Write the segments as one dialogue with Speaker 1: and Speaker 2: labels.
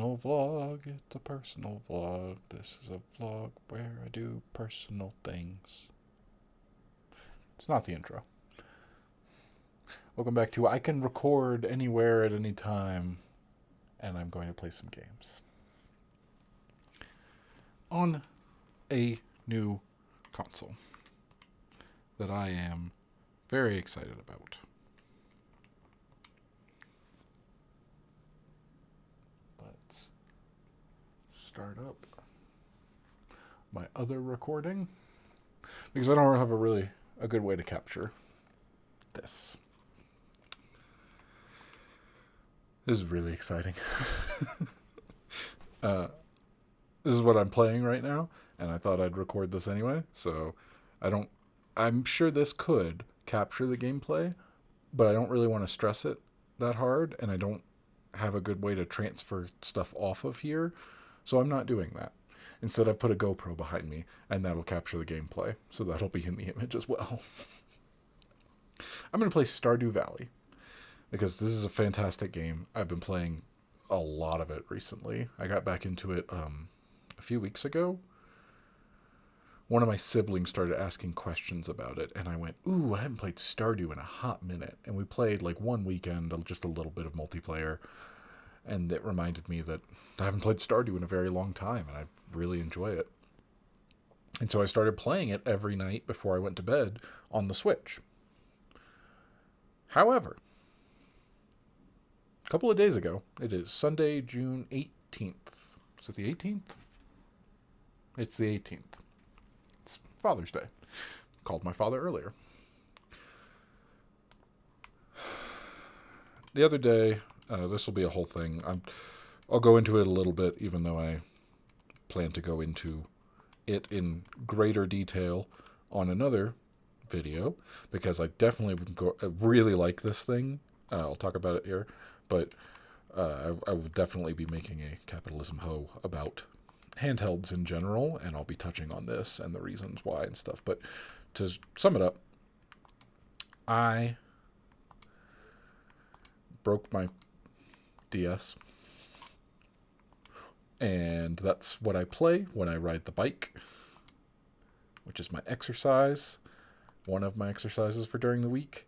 Speaker 1: personal vlog. It's a personal vlog. This is a vlog where I do personal things. It's not the intro. Welcome back to I Can Record Anywhere at Any Time, and I'm going to play some games on a new console that I am very excited about. Let's start up my other recording because I don't have a good way to capture this. This is really exciting. This is what I'm playing right now, and I thought I'd record this anyway, so I'm sure this could capture the gameplay, but I don't really want to stress it that hard, and I don't have a good way to transfer stuff off of here, so I'm not doing that. Instead, I've put a GoPro behind me, and that'll capture the gameplay, so that'll be in the image as well. I'm going to play Stardew Valley, because this is a fantastic game. I've been playing a lot of it recently. I got back into it a few weeks ago. One of my siblings started asking questions about it, and I went, ooh, I haven't played Stardew in a hot minute. And we played like one weekend, just a little bit of multiplayer, and it reminded me that I haven't played Stardew in a very long time, and I really enjoy it. And so I started playing it every night before I went to bed on the Switch. However, a couple of days ago, it is Sunday, June 18th. Is it the 18th? It's the 18th. It's Father's Day. Called my father earlier. The other day, this will be a whole thing. I'll go into it a little bit, even though I plan to go into it in greater detail on another video, because I definitely really like this thing. I'll talk about it here, but I will definitely be making a capitalism hoe about handhelds in general, and I'll be touching on this and the reasons why and stuff. But to sum it up, I broke my DS, and that's what I play when I ride the bike, which is my exercise, one of my exercises for during the week.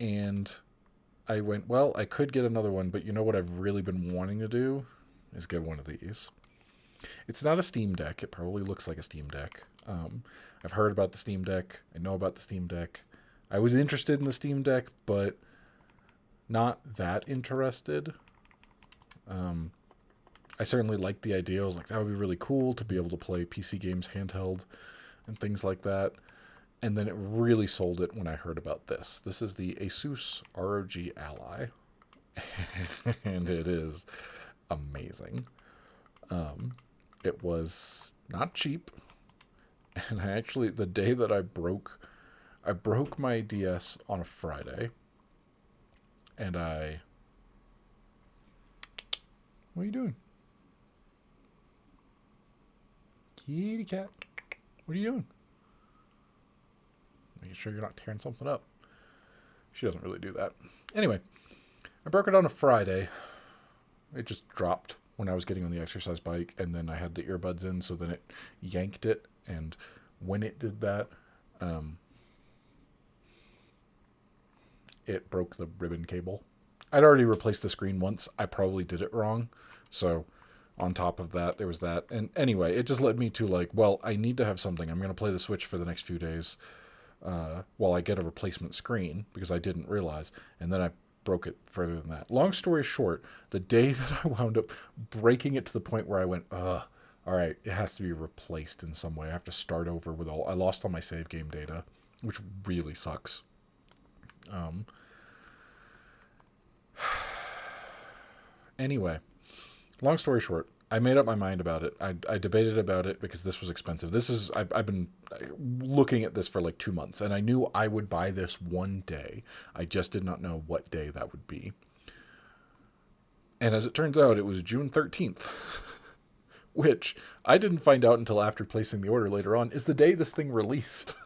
Speaker 1: And I went, well, I could get another one, but you know what I've really been wanting to do is get one of these. It's not a Steam Deck. It probably looks like a Steam Deck. I've heard about the Steam Deck. I know about the Steam Deck. I was interested in the Steam Deck, but not that interested. I certainly liked the idea. I was like, that would be really cool to be able to play PC games handheld and things like that. And then it really sold it when I heard about this. This is the Asus ROG Ally. And it is amazing. It was not cheap. And the day that I broke my DS on a Friday. And what are you doing? Kitty cat. What are you doing? Making sure you're not tearing something up. She doesn't really do that. Anyway, I broke it on a Friday. It just dropped when I was getting on the exercise bike, and then I had the earbuds in, so then it yanked it, and when it did that, it broke the ribbon cable. I'd already replaced the screen once. I probably did it wrong, so on top of that, there was that. And anyway, it just led me to like, well, I need to have something. I'm going to play the Switch for the next few days while I get a replacement screen, because I didn't realize, and then I broke it further than that. Long story short, the day that I wound up breaking it to the point where I went, all right, it has to be replaced in some way. I have to start over with I lost all my save game data, which really sucks. Anyway, long story short, I made up my mind about it. I debated about it because this was expensive. I've been looking at this for like 2 months, and I knew I would buy this one day. I just did not know what day that would be. And as it turns out, it was June 13th, which I didn't find out until after placing the order later on, is the day this thing released.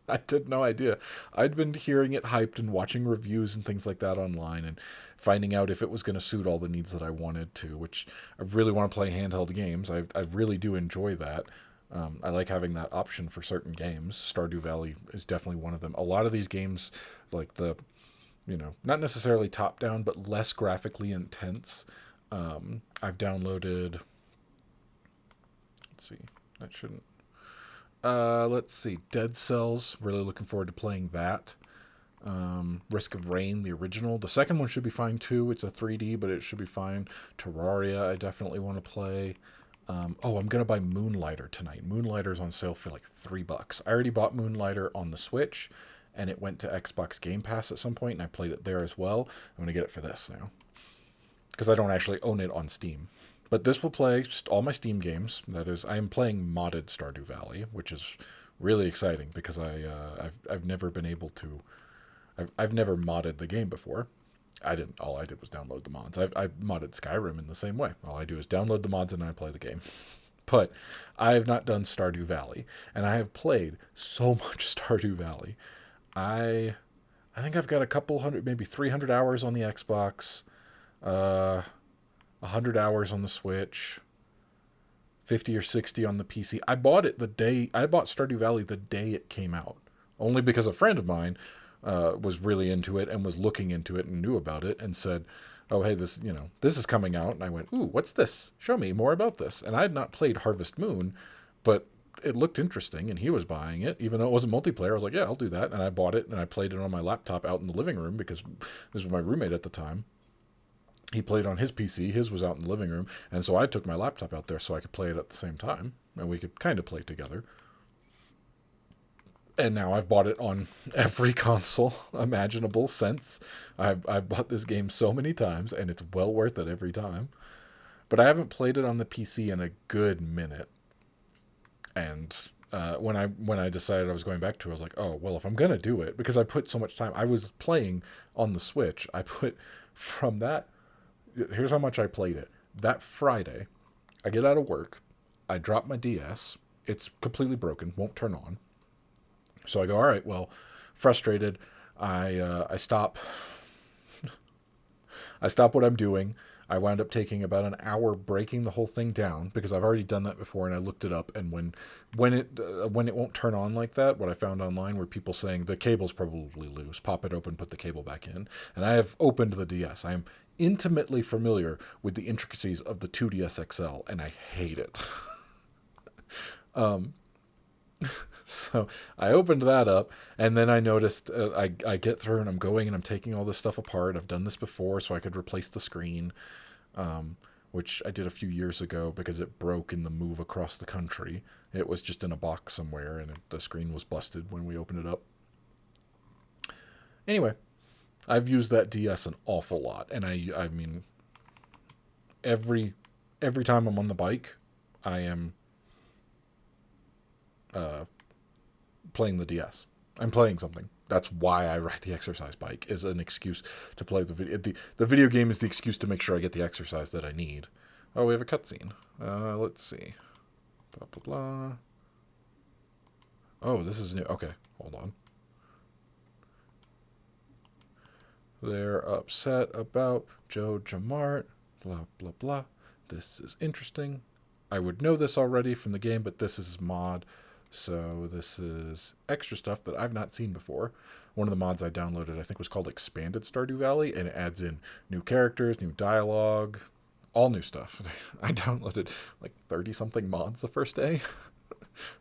Speaker 1: I had no idea. I'd been hearing it hyped and watching reviews and things like that online and finding out if it was going to suit all the needs that I wanted to, which I really want to play handheld games. I really do enjoy that. I like having that option for certain games. Stardew Valley is definitely one of them. A lot of these games, like not necessarily top down, but less graphically intense. I've downloaded. Let's see. That shouldn't. Let's see. Dead Cells. Really looking forward to playing that. Risk of Rain, the original. The second one should be fine too. It's a 3D, but it should be fine. Terraria, I definitely want to play. I'm gonna buy Moonlighter tonight. Moonlighter's on sale for like $3. I already bought Moonlighter on the Switch, and it went to Xbox Game Pass at some point, and I played it there as well. I'm gonna get it for this now because I don't actually own it on Steam. But this will play all my Steam games. That is, I am playing modded Stardew Valley, which is really exciting because I've never been able to. I've never modded the game before. I didn't. All I did was download the mods. I modded Skyrim in the same way. All I do is download the mods and I play the game. But I have not done Stardew Valley, and I have played so much Stardew Valley. I think I've got a couple hundred, maybe 300 hours on the Xbox, 100 hours on the Switch, 50 or 60 on the PC. I bought Stardew Valley the day it came out, only because a friend of mine was really into it and was looking into it and knew about it and said, "Oh, hey, this is coming out." And I went, "Ooh, what's this? Show me more about this." And I had not played Harvest Moon, but it looked interesting, and he was buying it, even though it wasn't multiplayer. I was like, "Yeah, I'll do that." And I bought it, and I played it on my laptop out in the living room because this was my roommate at the time. He played on his PC. His was out in the living room, and so I took my laptop out there so I could play it at the same time, and we could kind of play together. And now I've bought it on every console imaginable since. I've bought this game so many times, and it's well worth it every time. But I haven't played it on the PC in a good minute. And when I decided I was going back to it, I was like, oh, well, if I'm going to do it, because I put so much time. I was playing on the Switch. I put from that, here's how much I played it. That Friday, I get out of work. I drop my DS. It's completely broken, won't turn on. So I go, all right, well, frustrated. I stop. I stop what I'm doing. I wound up taking about an hour breaking the whole thing down because I've already done that before, and I looked it up. And when it won't turn on like that, what I found online were people saying the cable's probably loose. Pop it open, put the cable back in. And I have opened the DS. I am intimately familiar with the intricacies of the 2DS XL, and I hate it. So I opened that up, and then I noticed I get through, and I'm going and I'm taking all this stuff apart. I've done this before, so I could replace the screen, which I did a few years ago because it broke in the move across the country. It was just in a box somewhere, and the screen was busted when we opened it up. Anyway, I've used that DS an awful lot, and I mean, every time I'm on the bike, I am playing the DS. I'm playing something. That's why I ride the exercise bike, is an excuse to play the video. The video game is the excuse to make sure I get the exercise that I need. Oh, we have a cutscene. Let's see. Blah, blah, blah. Oh, this is new. Okay, hold on. They're upset about Joe Jamart. Blah, blah, blah. This is interesting. I would know this already from the game, but this is mod. So this is extra stuff that I've not seen before. One of the mods I downloaded, I think, was called Expanded Stardew Valley, and it adds in new characters, new dialogue, all new stuff. I downloaded like 30-something mods the first day.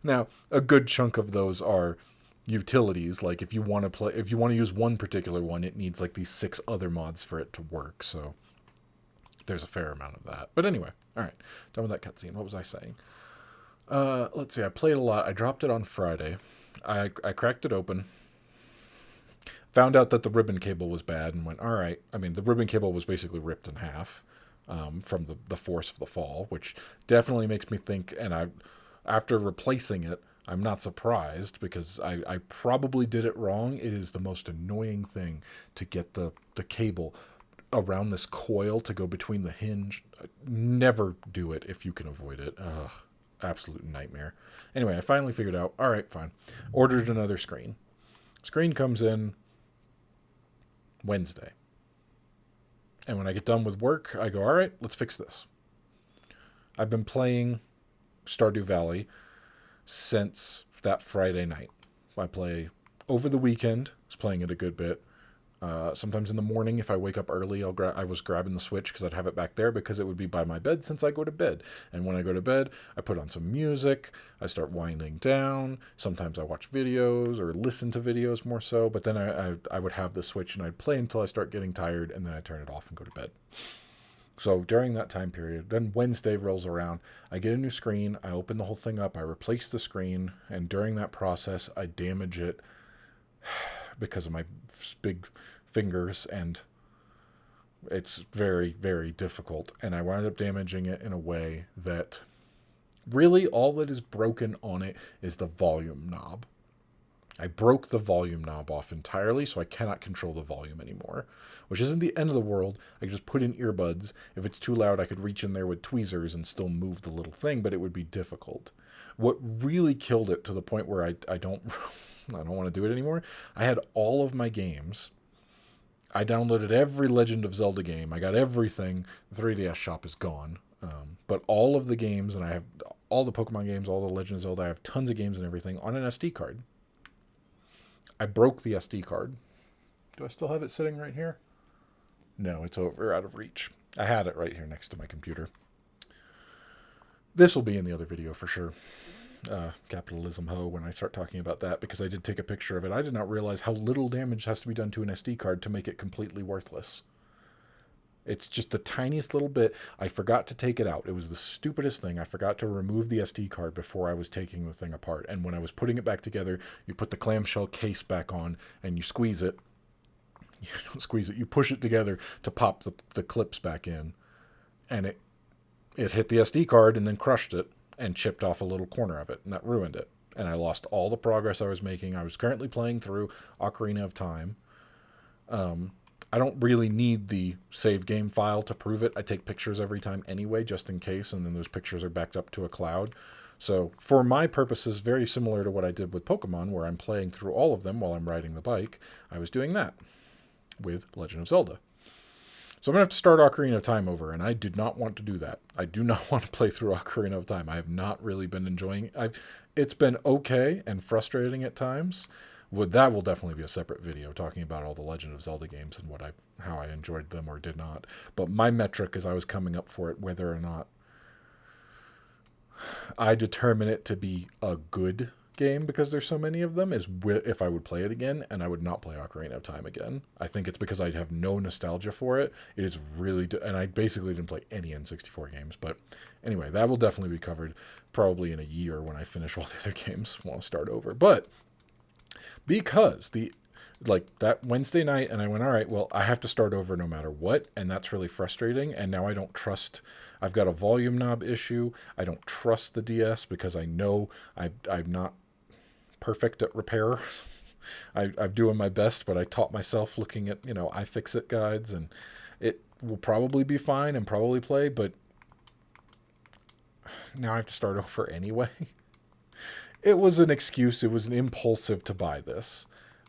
Speaker 1: Now, a good chunk of those are utilities. Like if you want to use one particular one, it needs like these 6 other mods for it to work. So there's a fair amount of that. But anyway, all right, done with that cutscene. What was I saying? Let's see. I played a lot. I dropped it on Friday. I cracked it open. Found out that the ribbon cable was bad and went, all right. I mean, the ribbon cable was basically ripped in half from the force of the fall, which definitely makes me think. And after replacing it, I'm not surprised because I probably did it wrong. It is the most annoying thing to get the cable around this coil to go between the hinge. Never do it if you can avoid it. Ugh. Absolute nightmare. Anyway, I finally figured out, all right, fine. Ordered another screen. Screen comes in Wednesday. And when I get done with work, I go, all right, let's fix this. I've been playing Stardew Valley since that Friday night. I play over the weekend. I was playing it a good bit. Sometimes in the morning, if I wake up early, I was grabbing the Switch because I'd have it back there because it would be by my bed since I go to bed. And when I go to bed, I put on some music. I start winding down. Sometimes I watch videos or listen to videos more so. But then I would have the Switch and I'd play until I start getting tired and then I turn it off and go to bed. So during that time period, then Wednesday rolls around. I get a new screen. I open the whole thing up. I replace the screen. And during that process, I damage it because of my big fingers, and it's very, very difficult. And I wound up damaging it in a way that really all that is broken on it is the volume knob. I broke the volume knob off entirely, so I cannot control the volume anymore, which isn't the end of the world. I could just put in earbuds. If it's too loud, I could reach in there with tweezers and still move the little thing, but it would be difficult. What really killed it to the point where I don't want to do it anymore. I had all of my games. I downloaded every Legend of Zelda game. I got everything. The 3DS shop is gone. But all of the games, and I have all the Pokemon games, all the Legend of Zelda, I have tons of games and everything on an SD card. I broke the SD card. Do I still have it sitting right here? No, it's over out of reach. I had it right here next to my computer. This will be in the other video for sure. Capitalism ho when I start talking about that, because I did take a picture of it. I did not realize how little damage has to be done to an SD card to make it completely worthless. It's just the tiniest little bit. I forgot to take it out. It was the stupidest thing. I forgot to remove the SD card before I was taking the thing apart. And when I was putting it back together, you put the clamshell case back on and you squeeze it. You don't squeeze it. You push it together to pop the clips back in. And it hit the SD card and then crushed it and chipped off a little corner of it. And that ruined it. And I lost all the progress I was making. I was currently playing through Ocarina of Time. I don't really need the save game file to prove it. I take pictures every time anyway, just in case, and then those pictures are backed up to a cloud. So for my purposes, very similar to what I did with Pokemon, where I'm playing through all of them while I'm riding the bike, I was doing that with Legend of Zelda. So I'm going to have to start Ocarina of Time over, and I did not want to do that. I do not want to play through Ocarina of Time. I have not really been enjoying it. It's been okay and frustrating at times. That will definitely be a separate video talking about all the Legend of Zelda games and how I enjoyed them or did not. But my metric as I was coming up for it, whether or not I determine it to be a good game because there's so many of them, is if I would play it again, and I would not play Ocarina of Time again. I think it's because I have no nostalgia for it. It is really, and I basically didn't play any N64 games. But anyway, that will definitely be covered probably in a year when I finish all the other games. Want to start over, but because that Wednesday night, and I went, all right, well, I have to start over no matter what, and that's really frustrating. And now I don't trust. I've got a volume knob issue. I don't trust the DS because I know I'm not perfect at repair. I'm doing my best, but I taught myself looking at iFixit guides, and it will probably be fine and probably play, but now I have to start over anyway. It was an excuse. It was an impulsive to buy this,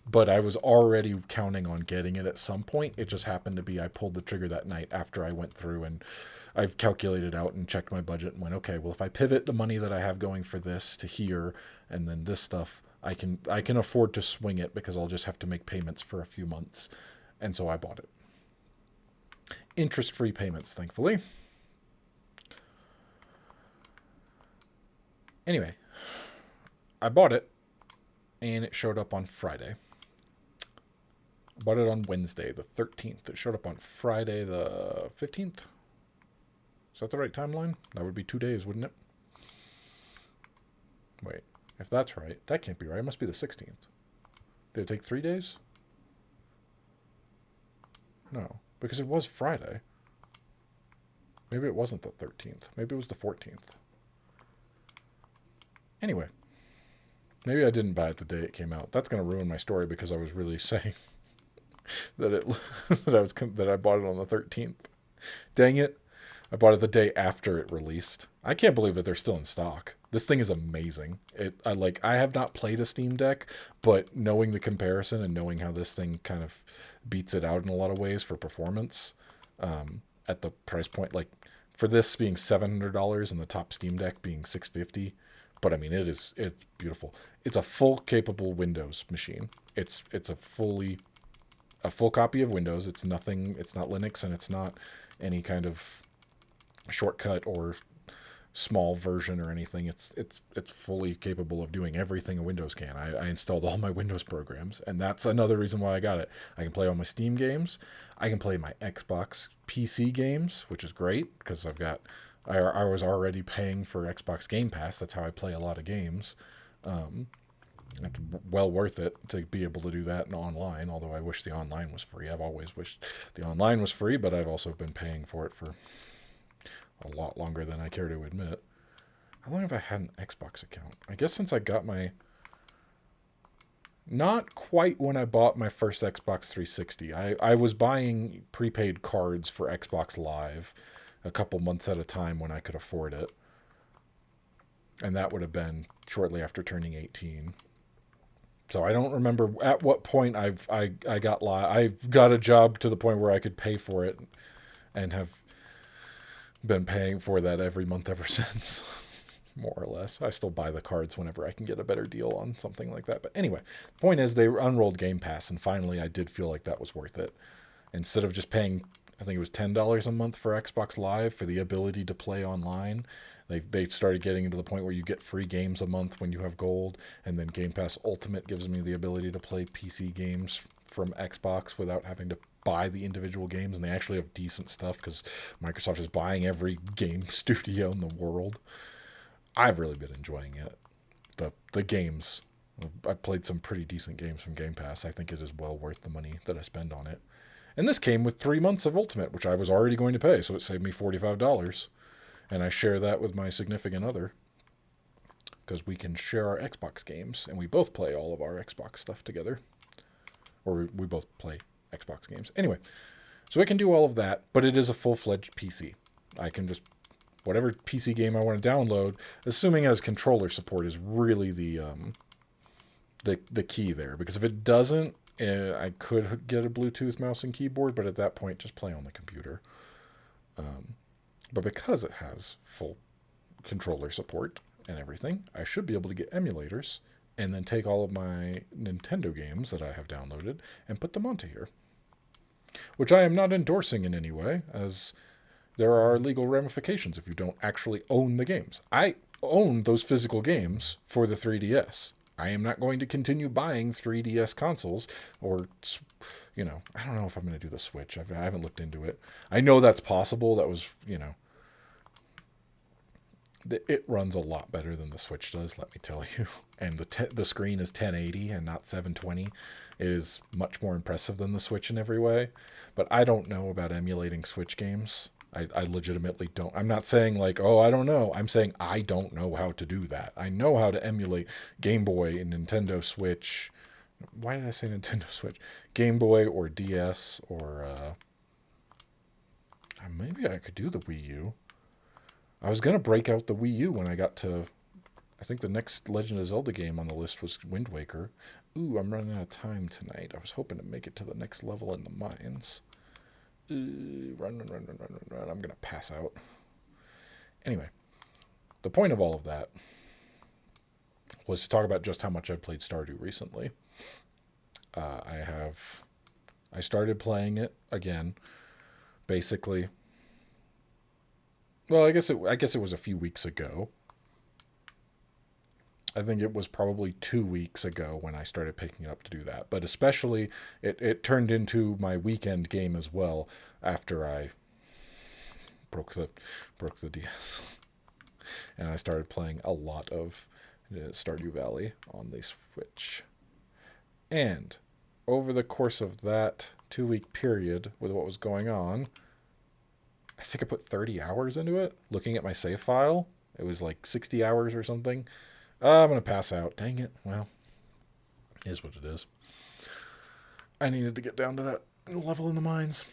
Speaker 1: but I was already counting on getting it at some point. It just happened to be I pulled the trigger that night after I went through and I've calculated out and checked my budget and went, okay, well, if I pivot the money that I have going for this to here and then this stuff, I can afford to swing it because I'll just have to make payments for a few months. And so I bought it. Interest-free payments, thankfully. Anyway, I bought it, and it showed up on Friday. I bought it on Wednesday, the 13th. It showed up on Friday, the 15th. Is that the right timeline? That would be 2 days, wouldn't it? Wait, if that's right, that can't be right. It must be the 16th. Did it take 3 days? No, because it was Friday. Maybe it wasn't the 13th. Maybe it was the 14th. Anyway. Maybe I didn't buy it the day it came out. That's going to ruin my story because I was really saying that I bought it on the 13th. Dang it. I bought it the day after it released. I can't believe that they're still in stock. This thing is amazing. I have not played a Steam Deck, but knowing the comparison and knowing how this thing kind of beats it out in a lot of ways for performance, at the price point, like for this being $700 and the top Steam Deck being $650, but I mean it's beautiful. It's a full capable Windows machine. It's a full copy of Windows. It's nothing. It's not Linux, and it's not any kind of shortcut or small version or anything. It's fully capable of doing everything a Windows can. I installed all my Windows programs, and that's another reason why I got it. I can play all my Steam games. I can play my Xbox PC games, which is great because I was already paying for Xbox Game Pass. That's how I play a lot of games. It's well worth it to be able to do that in online, although I wish the online was free. I've always wished the online was free, but I've also been paying for it for a lot longer than I care to admit. How long have I had an Xbox account? I guess since I got my... Not quite when I bought my first Xbox 360. I was buying prepaid cards for Xbox Live a couple months at a time when I could afford it. And that would have been shortly after turning 18. So I don't remember at what point I've got a job to the point where I could pay for it, and have been paying for that every month ever since, more or less. I still buy the cards whenever I can get a better deal on something like that. But anyway, the point is they unrolled Game Pass, and finally I did feel like that was worth it. Instead of just paying, I think it was $10 a month for Xbox Live for the ability to play online, they started getting into the point where you get free games a month when you have gold, and then Game Pass Ultimate gives me the ability to play PC games from Xbox without having to buy the individual games, and they actually have decent stuff because Microsoft is buying every game studio in the world. I've really been enjoying it. The games, I've played some pretty decent games from Game Pass. I think it is well worth the money that I spend on it. And this came with 3 months of Ultimate, which I was already going to pay, so it saved me $45. And I share that with my significant other because we can share our Xbox games, and we both play all of our Xbox stuff together. Or we both play Xbox games. Anyway, so it can do all of that, but it is a full-fledged PC. I can just, whatever PC game I want to download, assuming it has controller support, is really the key there. Because if it doesn't, I could get a Bluetooth mouse and keyboard, but at that point, just play on the computer. But because it has full controller support and everything, I should be able to get emulators and then take all of my Nintendo games that I have downloaded and put them onto here. Which I am not endorsing in any way, as there are legal ramifications if you don't actually own the games. I own those physical games for the 3DS. I am not going to continue buying 3DS consoles, or, I don't know if I'm going to do the Switch. I haven't looked into it. I know that's possible. That was, it runs a lot better than the Switch does, let me tell you. And the screen is 1080 and not 720. It is much more impressive than the Switch in every way. But I don't know about emulating Switch games. I legitimately don't. I'm not saying like, oh, I don't know. I'm saying I don't know how to do that. I know how to emulate Game Boy and Nintendo Switch. Why did I say Nintendo Switch? Game Boy or DS or... maybe I could do the Wii U. I was going to break out the Wii U when I got to... I think the next Legend of Zelda game on the list was Wind Waker. Ooh, I'm running out of time tonight. I was hoping to make it to the next level in the mines. Run. I'm going to pass out. Anyway, the point of all of that was to talk about just how much I've played Stardew recently. I started playing it again, basically. Well, I guess it was a few weeks ago. I think it was probably 2 weeks ago when I started picking it up to do that. But especially, it turned into my weekend game as well after I broke the DS. And I started playing a lot of Stardew Valley on the Switch. And over the course of that 2-week period with what was going on, I think I put 30 hours into it. Looking at my save file, it was like 60 hours or something. I'm going to pass out. Dang it. Well, it is what it is. I needed to get down to that level in the mines.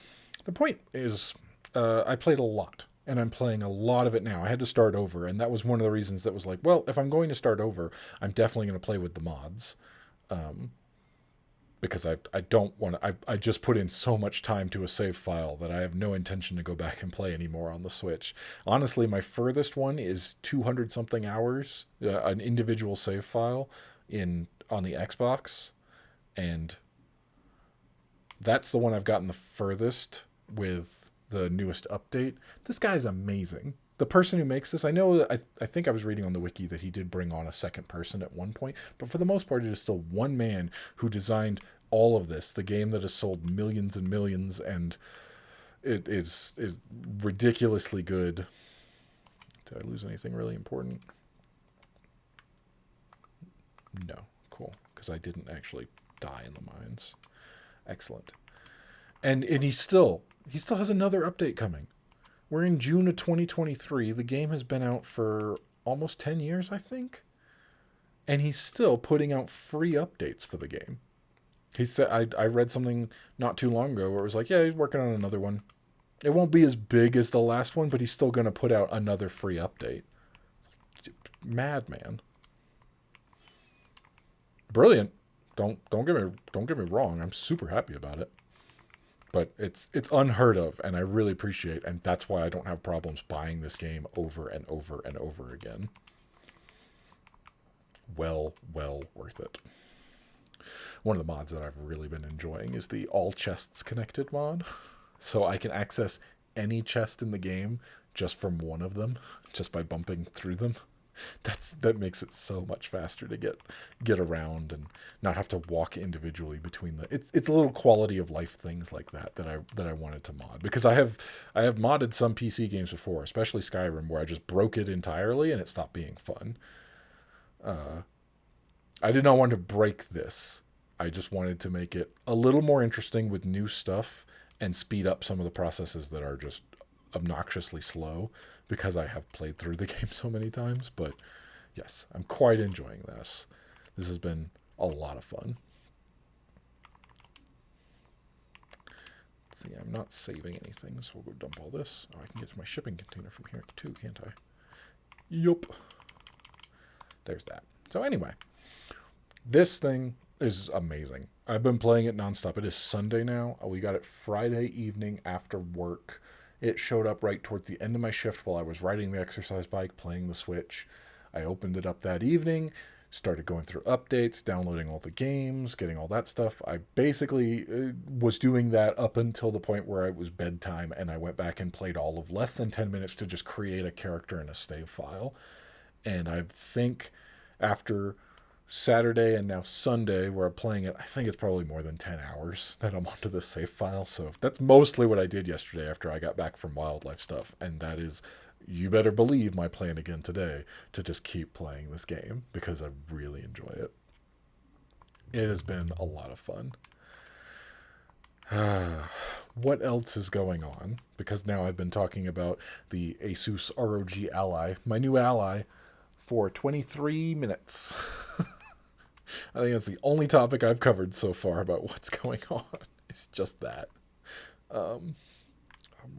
Speaker 1: The point is, I played a lot. and I'm playing a lot of it now. I had to start over, and that was one of the reasons that was like, well, if I'm going to start over, I'm definitely going to play with the mods. Um, because I don't want to. I just put in so much time to a save file that I have no intention to go back and play anymore on the Switch. Honestly, my furthest one is 200 something hours, an individual save file in on the Xbox, and that's the one I've gotten the furthest with the newest update. This guy's amazing. The person who makes this, I know, I think I was reading on the wiki that he did bring on a second person at one point, but for the most part, it is still one man who designed all of this. The game that has sold millions and millions, and it is ridiculously good. Did I lose anything really important? No, cool, because I didn't actually die in the mines. Excellent. And he still has another update coming. We're in June of 2023. The game has been out for almost 10 years, I think. And he's still putting out free updates for the game. He said I read something not too long ago where it was like, yeah, he's working on another one. It won't be as big as the last one, but he's still going to put out another free update. Madman. Brilliant. Don't get me wrong. I'm super happy about it. But it's unheard of, and I really appreciate, and that's why I don't have problems buying this game over and over and over again. Well worth it. One of the mods that I've really been enjoying is the all chests connected mod. So I can access any chest in the game just from one of them, just by bumping through them. That makes it so much faster to get around and not have to walk individually between the. It's a little quality of life things like that I wanted to mod, because I have modded some PC games before, especially Skyrim, where I just broke it entirely and it stopped being fun. I did not want to break this. I just wanted to make it a little more interesting with new stuff and speed up some of the processes that are just obnoxiously slow, because I have played through the game so many times. But yes, I'm quite enjoying this. This has been a lot of fun. Let's see, I'm not saving anything, so we'll go dump all this. Oh, I can get to my shipping container from here too, can't I? Yup. There's that. So anyway, this thing is amazing. I've been playing it nonstop. It is Sunday now. We got it Friday evening after work. It showed up right towards the end of my shift while I was riding the exercise bike, playing the Switch. I opened it up that evening, started going through updates, downloading all the games, getting all that stuff. I basically was doing that up until the point where it was bedtime, and I went back and played all of less than 10 minutes to just create a character in a save file. And I think after Saturday and now Sunday, where I'm playing it, I think it's probably more than 10 hours that I'm onto this save file. So that's mostly what I did yesterday after I got back from wildlife stuff. And that is, you better believe, my plan again today to just keep playing this game, because I really enjoy it. It has been a lot of fun. What else is going on? Because now I've been talking about the Asus ROG Ally, my new ally, for 23 minutes. I think that's the only topic I've covered so far about what's going on. It's just that. I'm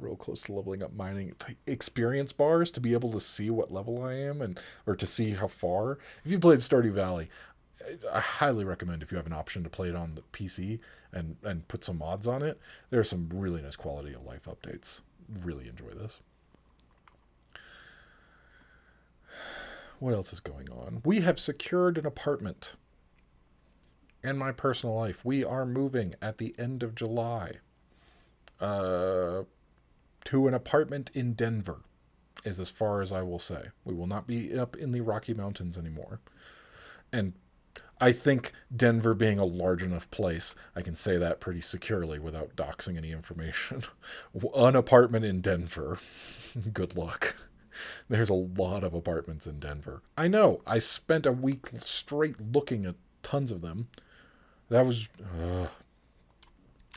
Speaker 1: real close to leveling up mining experience bars to be able to see what level I am, or to see how far. If you played Stardew Valley, I highly recommend, if you have an option to play it on the PC and put some mods on it, there's some really nice quality of life updates. Really enjoy this. What else is going on? We have secured an apartment. In my personal life, we are moving at the end of July to an apartment in Denver, is as far as I will say. We will not be up in the Rocky Mountains anymore. And I think Denver being a large enough place, I can say that pretty securely without doxing any information. An apartment in Denver. Good luck. There's a lot of apartments in Denver. I know. I spent a week straight looking at tons of them. That was...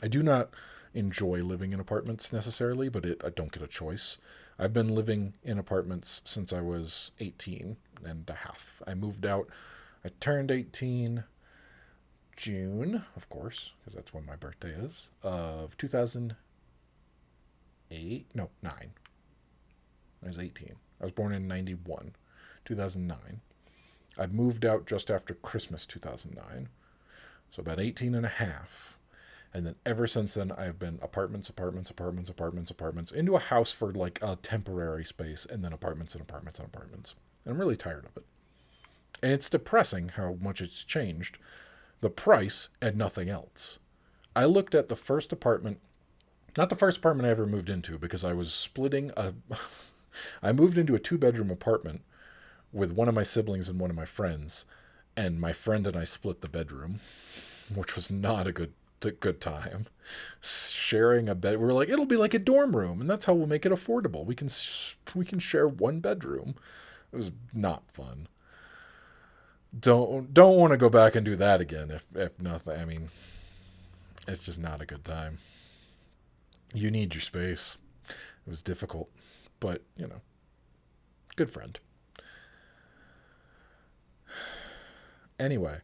Speaker 1: I do not enjoy living in apartments necessarily, but I don't get a choice. I've been living in apartments since I was 18 and a half. I moved out. I turned 18 June, of course, because that's when my birthday is, of 2008. No, 9. I was 18. I was born in 91, 2009. I moved out just after Christmas 2009. So about 18 and a half. And then ever since then, I've been apartments, into a house for like a temporary space, and then apartments and apartments and apartments. And I'm really tired of it. And it's depressing how much it's changed. The price and nothing else. I looked at the first apartment, not the first apartment I ever moved into, because I was splitting a. I moved into a 2-bedroom apartment with one of my siblings and one of my friends, and my friend and I split the bedroom, which was not a good time. Sharing a bed, we were like, it'll be like a dorm room, and that's how we'll make it affordable. We can share one bedroom. It was not fun. Don't want to go back and do that again. If nothing, I mean, it's just not a good time. You need your space. It was difficult, but good friend. Anyway,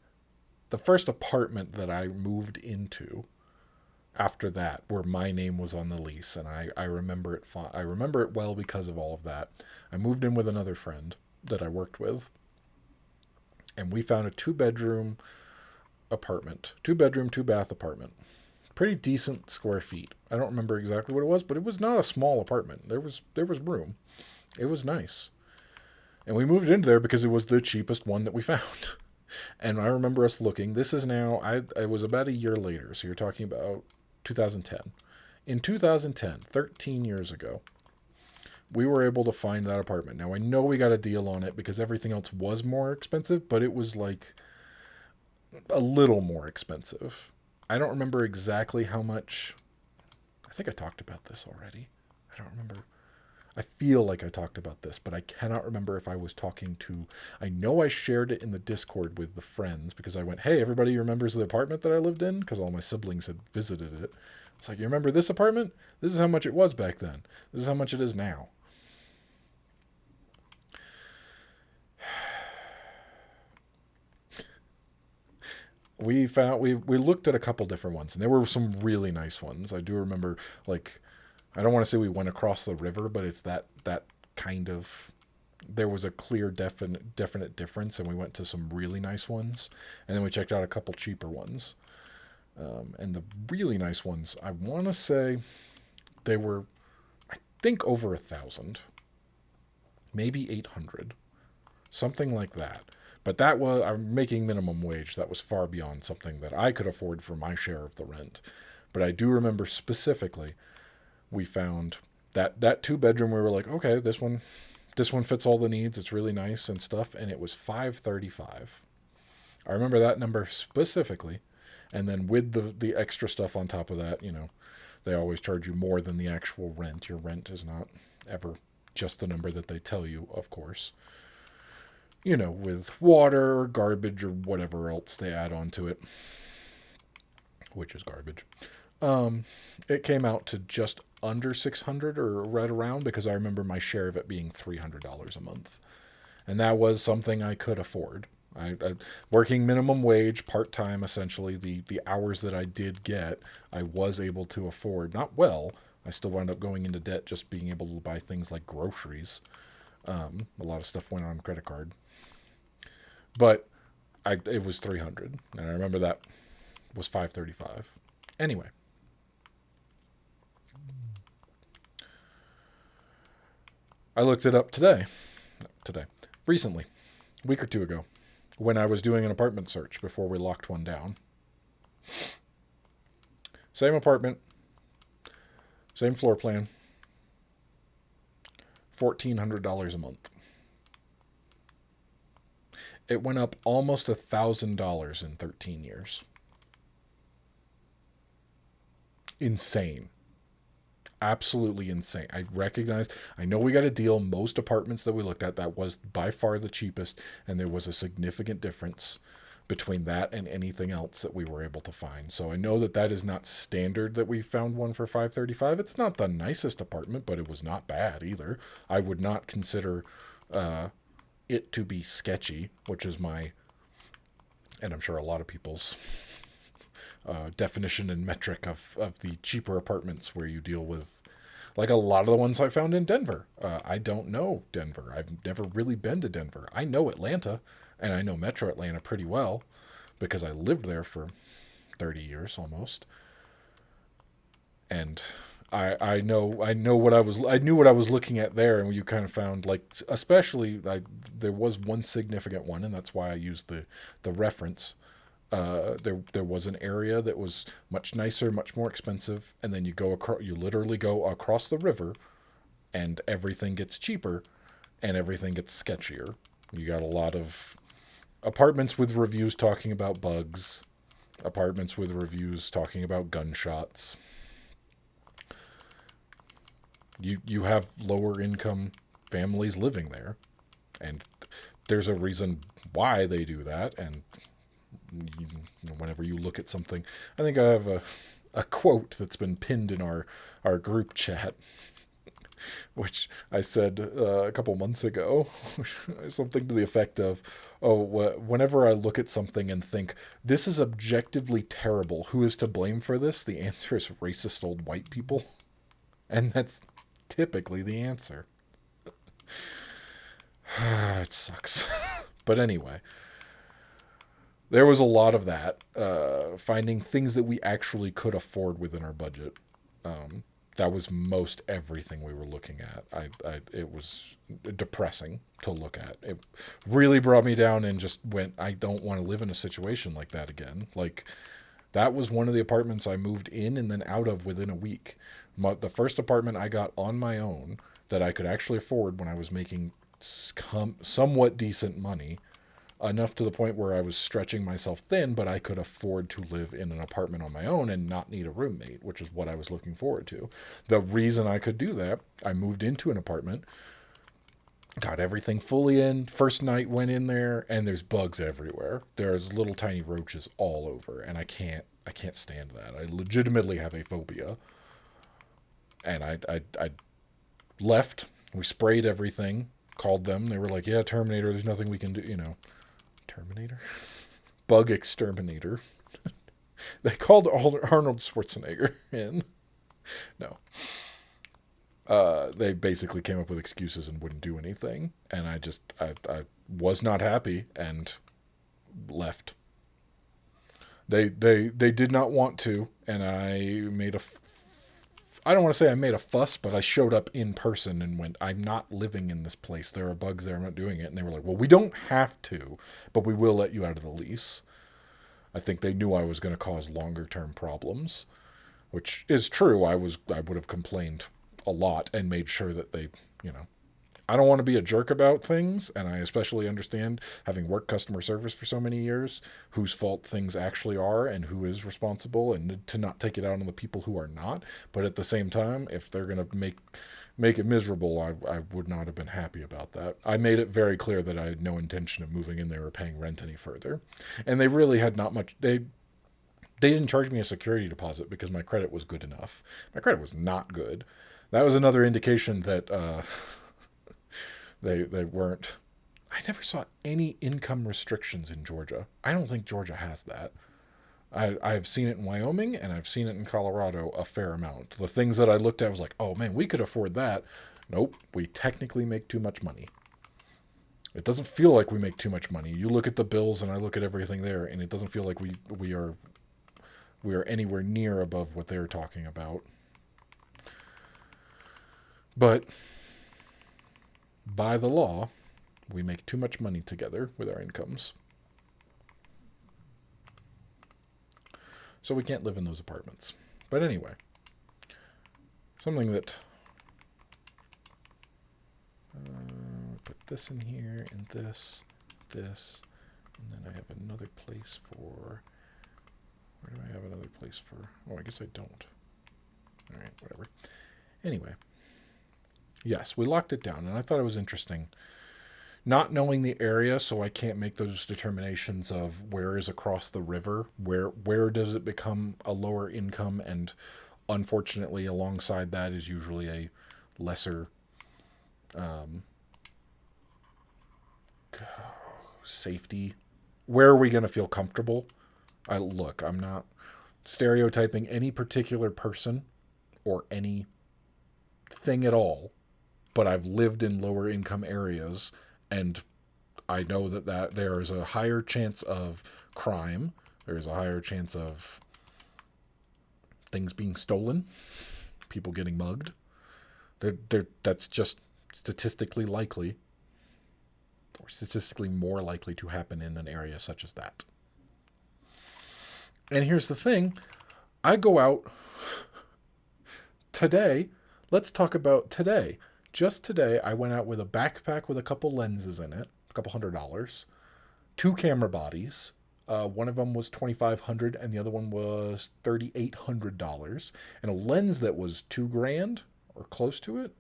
Speaker 1: the first apartment that I moved into after that, where my name was on the lease, and I remember it. I remember it well because of all of that. I moved in with another friend that I worked with, and we found a 2-bedroom apartment, 2-bedroom, 2-bath apartment, pretty decent square feet. I don't remember exactly what it was, but it was not a small apartment. There was room. It was nice, and we moved into there because it was the cheapest one that we found. And I remember us looking. This is now, I was about a year later, so you're talking about 2010. In 2010, 13 years ago, we were able to find that apartment. Now, I know we got a deal on it because everything else was more expensive, but it was like a little more expensive. I don't remember exactly how much. I think I talked about this already. I don't remember. I feel like I talked about this, but I cannot remember if I was talking to. I know I shared it in the Discord with the friends because I went, hey, everybody remembers the apartment that I lived in? Because all my siblings had visited it. It's like, you remember this apartment? This is how much it was back then. This is how much it is now. We looked at a couple different ones, and there were some really nice ones. I do remember, like, I don't want to say we went across the river, but it's that kind of. There was a clear, definite difference, and we went to some really nice ones, and then we checked out a couple cheaper ones. And the really nice ones, I want to say, they were, I think, over 1,000, maybe 800, something like that. But that was, I'm making minimum wage. That was far beyond something that I could afford for my share of the rent. But I do remember specifically, we found that 2-bedroom. We were like, okay, this one fits all the needs. It's really nice and stuff. And it was $535. I remember that number specifically. And then with the extra stuff on top of that, they always charge you more than the actual rent. Your rent is not ever just the number that they tell you, of course. With water or garbage or whatever else they add onto it, which is garbage. It came out to just under 600 or right around, because I remember my share of it being $300 a month. And that was something I could afford. I working minimum wage, part-time, essentially, the hours that I did get, I was able to afford. Not well. I still wound up going into debt just being able to buy things like groceries. A lot of stuff went on credit card. But it was 300, and I remember that was 535. Anyway. I looked it up recently, a week or two ago, when I was doing an apartment search before we locked one down. Same apartment, same floor plan, $1,400 a month. It went up almost $1,000 in 13 years. Insane. Absolutely insane. I know we got a deal. Most apartments that we looked at, that was by far the cheapest, and there was a significant difference between that and anything else that we were able to find. So I know that is not standard that we found one for $535. It's not the nicest apartment, but it was not bad either. I would not consider it to be sketchy, which is and I'm sure a lot of people's definition and metric of the cheaper apartments, where you deal with Like a lot of the ones I found in Denver. I don't know Denver. I've never really been to Denver. I know Atlanta, and I know Metro Atlanta pretty well because I lived there for 30 years almost. And I know what I knew what I was looking at there, and you kind of found like especially there was one significant one, and that's why I used the reference. There was an area that was much nicer, much more expensive, and then you literally go across the river, and everything gets cheaper, and everything gets sketchier. You got a lot of apartments with reviews talking about bugs, apartments with reviews talking about gunshots. You have lower income families living there, and there's a reason why they do that. And whenever you look at something, I think I have a quote that's been pinned in our group chat, which I said a couple months ago, something to the effect of, "Oh, whenever I look at something and think this is objectively terrible, who is to blame for this? The answer is racist old white people," and that's typically the answer. It sucks, but anyway. There was a lot of that, finding things that we actually could afford within our budget. Um, that was most everything we were looking at. It was depressing to look at. It really brought me down and just went, I don't want to live in a situation like that again. Like, that was one of the apartments I moved in and then out of within a week. The first apartment I got on my own that I could actually afford when I was making somewhat decent money, enough to the point where I was stretching myself thin, but I could afford to live in an apartment on my own and not need a roommate, which is what I was looking forward to. The reason I could do that, I moved into an apartment, got everything fully in. First night went in there, and there's bugs everywhere. There's little tiny roaches all over, and I can't stand that. I legitimately have a phobia. And I left. We sprayed everything. Called them. They were like, "Yeah, Terminator. There's nothing we can do." Terminator? Bug exterminator. They called Arnold Schwarzenegger in. No. They basically came up with excuses and wouldn't do anything. And I was not happy and left. They did not want to, and I don't want to say I made a fuss, but I showed up in person and went, "I'm not living in this place. There are bugs there. I'm not doing it." And they were like, "Well, we don't have to, but we will let you out of the lease." I think they knew I was going to cause longer term problems, which is true. I would have complained a lot and made sure that you know, I don't want to be a jerk about things, and I especially understand, having worked customer service for so many years, whose fault things actually are and who is responsible, and to not take it out on the people who are not. But at the same time, if they're going to make it miserable, I would not have been happy about that. I made it very clear that I had no intention of moving in there or paying rent any further. And they really had not much. They didn't charge me a security deposit because my credit was good enough. My credit was not good. That was another indication that they weren't. I never saw any income restrictions in Georgia. I don't think Georgia has that. I've seen it in Wyoming and I've seen it in Colorado a fair amount. The things that I looked at was like, "Oh man, we could afford that." Nope, we technically make too much money. It doesn't feel like we make too much money. You look at the bills and I look at everything there, and it doesn't feel like we are anywhere near above what they're talking about. But by the law, we make too much money together with our incomes. So we can't live in those apartments. But anyway, something that put this in here and this, and then I have another place for. Where do I have another place for? Oh, I guess I don't. All right, whatever. Anyway, yes, we locked it down, and I thought it was interesting. Not knowing the area, so I can't make those determinations of where is across the river, where does it become a lower income, and unfortunately alongside that is usually a lesser safety. Where are we going to feel comfortable? I'm not stereotyping any particular person or any thing at all, but I've lived in lower income areas, and I know that there is a higher chance of crime. There's a higher chance of things being stolen, people getting mugged. That's just statistically likely, or statistically more likely to happen in an area such as that. And here's the thing. I go out today. Let's talk about today. Just today, I went out with a backpack with a couple lenses in it, a couple $100, 2 camera bodies. One of them was $2,500 and the other one was $3,800, and a lens that was $2,000 or close to it.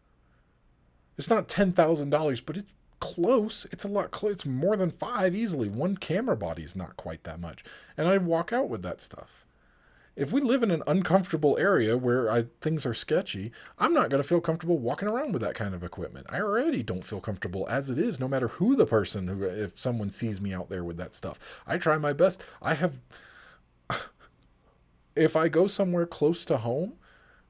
Speaker 1: It's not $10,000, but it's close. It's a lot. It's more than 5 easily. One camera body is not quite that much, and I walk out with that stuff. If we live in an uncomfortable area where things are sketchy, I'm not going to feel comfortable walking around with that kind of equipment. I already don't feel comfortable as it is, no matter who the person, if someone sees me out there with that stuff. I try my best. If I go somewhere close to home,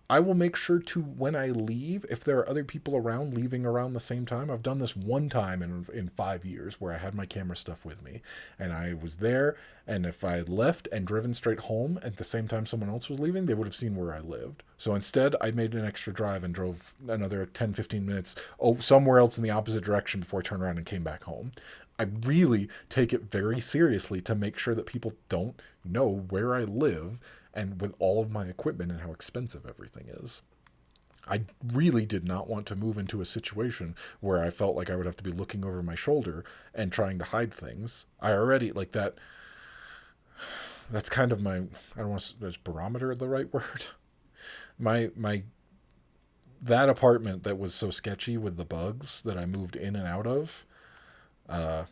Speaker 1: I will make sure to, when I leave, if there are other people around leaving around the same time. I've done this one time in 5 years where I had my camera stuff with me and I was there, and if I had left and driven straight home at the same time someone else was leaving, they would have seen where I lived. So instead, I made an extra drive and drove another 10-15 minutes somewhere else in the opposite direction before I turned around and came back home. I really take it very seriously to make sure that people don't know where I live and with all of my equipment and how expensive everything is. I really did not want to move into a situation where I felt like I would have to be looking over my shoulder and trying to hide things. I already, like that, that's kind of my, I don't want to, is barometer the right word? That apartment that was so sketchy with the bugs that I moved in and out of, I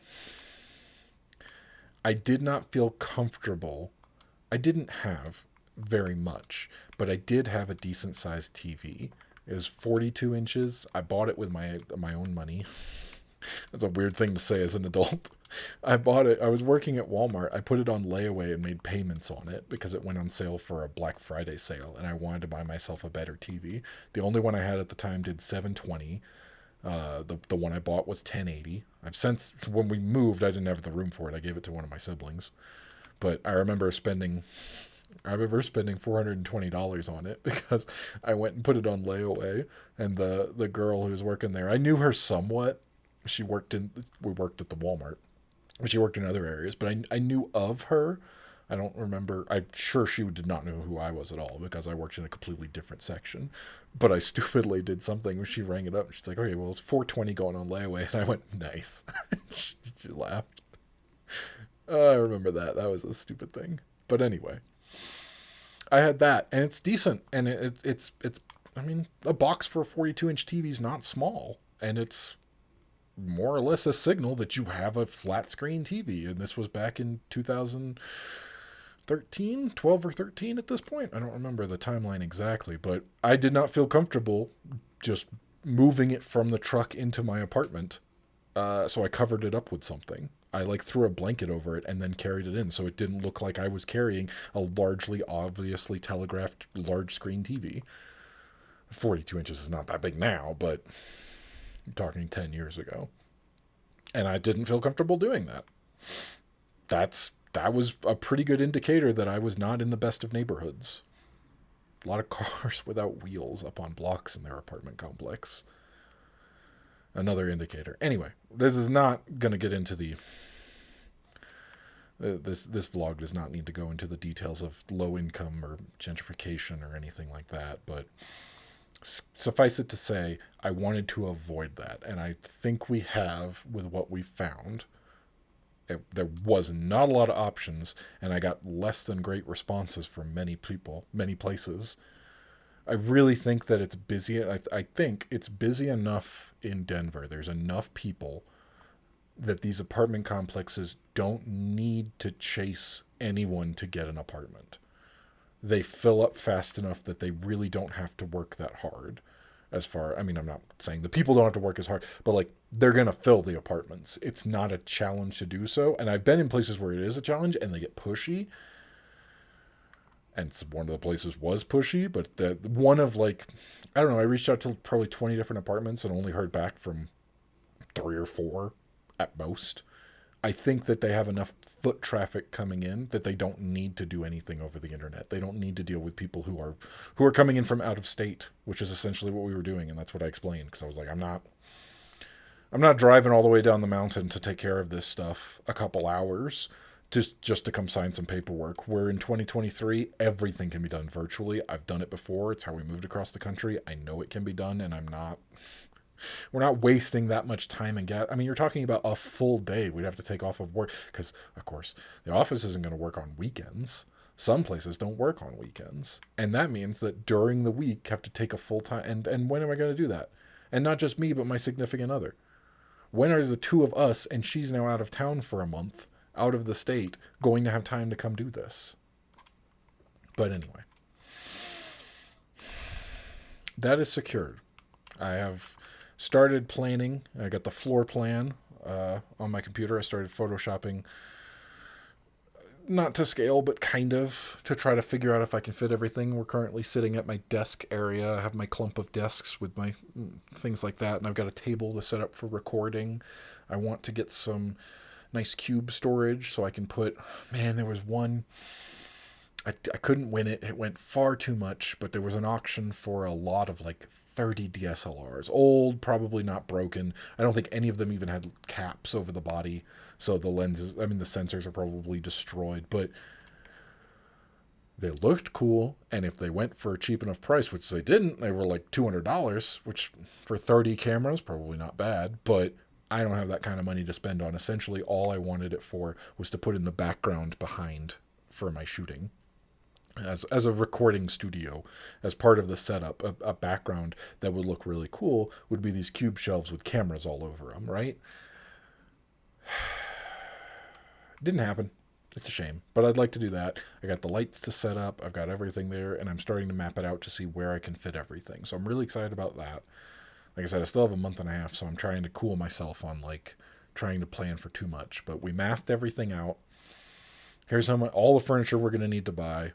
Speaker 1: did not feel comfortable. I didn't have very much, but I did have a decent sized TV. It was 42 inches. I bought it with my own money. That's a weird thing to say as an adult. I bought it. I was working at Walmart. I put it on layaway and made payments on it because it went on sale for a Black Friday sale, and I wanted to buy myself a better TV. The only one I had at the time did 720. The one I bought was 1080. I've since, when we moved, I didn't have the room for it. I gave it to one of my siblings. But I remember spending $420 on it because I went and put it on layaway, and the girl who was working there, I knew her somewhat. We worked at the Walmart. She worked in other areas, but I knew of her. I don't remember. I'm sure she did not know who I was at all because I worked in a completely different section. But I stupidly did something when she rang it up. She's like, okay, well, it's $420 going on layaway. And I went, nice. She laughed. I remember that. That was a stupid thing. But anyway, I had that, and it's decent. And it's I mean, a box for a 42-inch TV is not small. And it's more or less a signal that you have a flat screen TV. And this was back in 2013, 12 or 13 at this point. I don't remember the timeline exactly, but I did not feel comfortable just moving it from the truck into my apartment. So I covered it up with something. I threw a blanket over it and then carried it in so it didn't look like I was carrying a largely obviously telegraphed large screen TV. 42 inches is not that big now, but I'm talking 10 years ago. And I didn't feel comfortable doing that. That was a pretty good indicator that I was not in the best of neighborhoods. A lot of cars without wheels up on blocks in their apartment complex. Another indicator. Anyway, this is not going to get into the... This vlog does not need to go into the details of low income or gentrification or anything like that, but suffice it to say, I wanted to avoid that, and I think we have with what we found. There was not a lot of options, and I got less than great responses from many people, many places. I really think that it's busy. I think it's busy enough in Denver. There's enough people that these apartment complexes don't need to chase anyone to get an apartment. They fill up fast enough that they really don't have to work that hard. I'm not saying the people don't have to work as hard, but they're going to fill the apartments. It's not a challenge to do so. And I've been in places where it is a challenge and they get pushy. And one of the places was pushy, but one of like, I don't know, I reached out to probably 20 different apartments and only heard back from 3 or 4 at most. I think that they have enough foot traffic coming in that they don't need to do anything over the internet. They don't need to deal with people who are coming in from out of state, which is essentially what we were doing, and that's what I explained because I was like, I'm not driving all the way down the mountain to take care of this stuff a couple hours just to come sign some paperwork. Where in 2023, everything can be done virtually. I've done it before. It's how we moved across the country. I know it can be done, and we're not wasting that much time and gas. I mean, you're talking about a full day we'd have to take off of work because, of course, the office isn't going to work on weekends. Some places don't work on weekends. And that means that during the week, have to take a full time. And when am I going to do that? And not just me, but my significant other. When are the two of us, and she's now out of town for a month, out of the state, going to have time to come do this? But anyway, that is secured. I have started planning. I got the floor plan on my computer. I started photoshopping, not to scale, but kind of to try to figure out if I can fit everything. We're currently sitting at my desk area. I have my clump of desks with my things like that, and I've got a table to set up for recording. I want to get some nice cube storage so I can put, man, there was one, I couldn't win it. It went far too much, but there was an auction for a lot of like 30 DSLRs. Old, probably not broken. I don't think any of them even had caps over the body. So the lenses, I mean, the sensors are probably destroyed, but they looked cool. And if they went for a cheap enough price, which they didn't, they were like $200, which for 30 cameras, probably not bad, but I don't have that kind of money to spend on. Essentially, all I wanted it for was to put in the background behind for my shooting. As a recording studio, as part of the setup, a background that would look really cool would be these cube shelves with cameras all over them, right? Didn't happen. It's a shame, but I'd like to do that. I got the lights to set up, I've got everything there, and I'm starting to map it out to see where I can fit everything. So I'm really excited about that. Like I said, I still have a month and a half, so I'm trying to cool myself on like trying to plan for too much. But we mathed everything out. Here's how much all the furniture we're going to need to buy,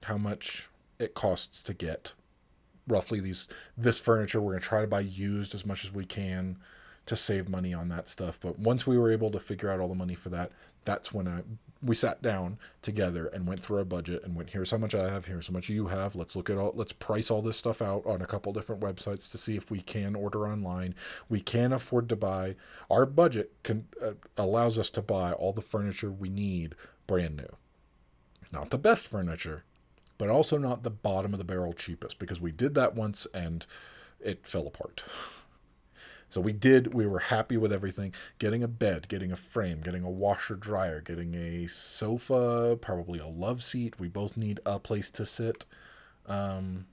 Speaker 1: how much it costs to get roughly this furniture. We're going to try to buy used as much as we can to save money on that stuff. But once we were able to figure out all the money for that, that's when we sat down together and went through our budget and went, here's how much I have, here's how much you have. Let's price all this stuff out on a couple different websites to see if we can order online. We can afford to buy. Our budget allows us to buy all the furniture we need brand new. Not the best furniture, but also not the bottom of the barrel cheapest, because we did that once and it fell apart. So we were happy with everything. Getting a bed, getting a frame, getting a washer dryer, getting a sofa, probably a love seat. We both need a place to sit. I'm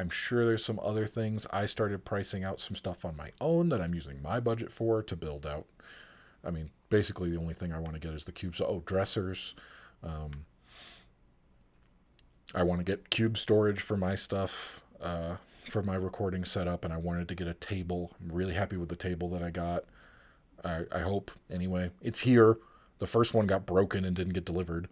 Speaker 1: sure there's some other things. I started pricing out some stuff on my own that I'm using my budget for to build out. I mean, basically the only thing I want to get is the cubes. Oh, dressers. I want to get cube storage for my stuff, for my recording setup, and I wanted to get a table. I'm really happy with the table that I got. I hope, anyway. It's here. The first one got broken and didn't get delivered.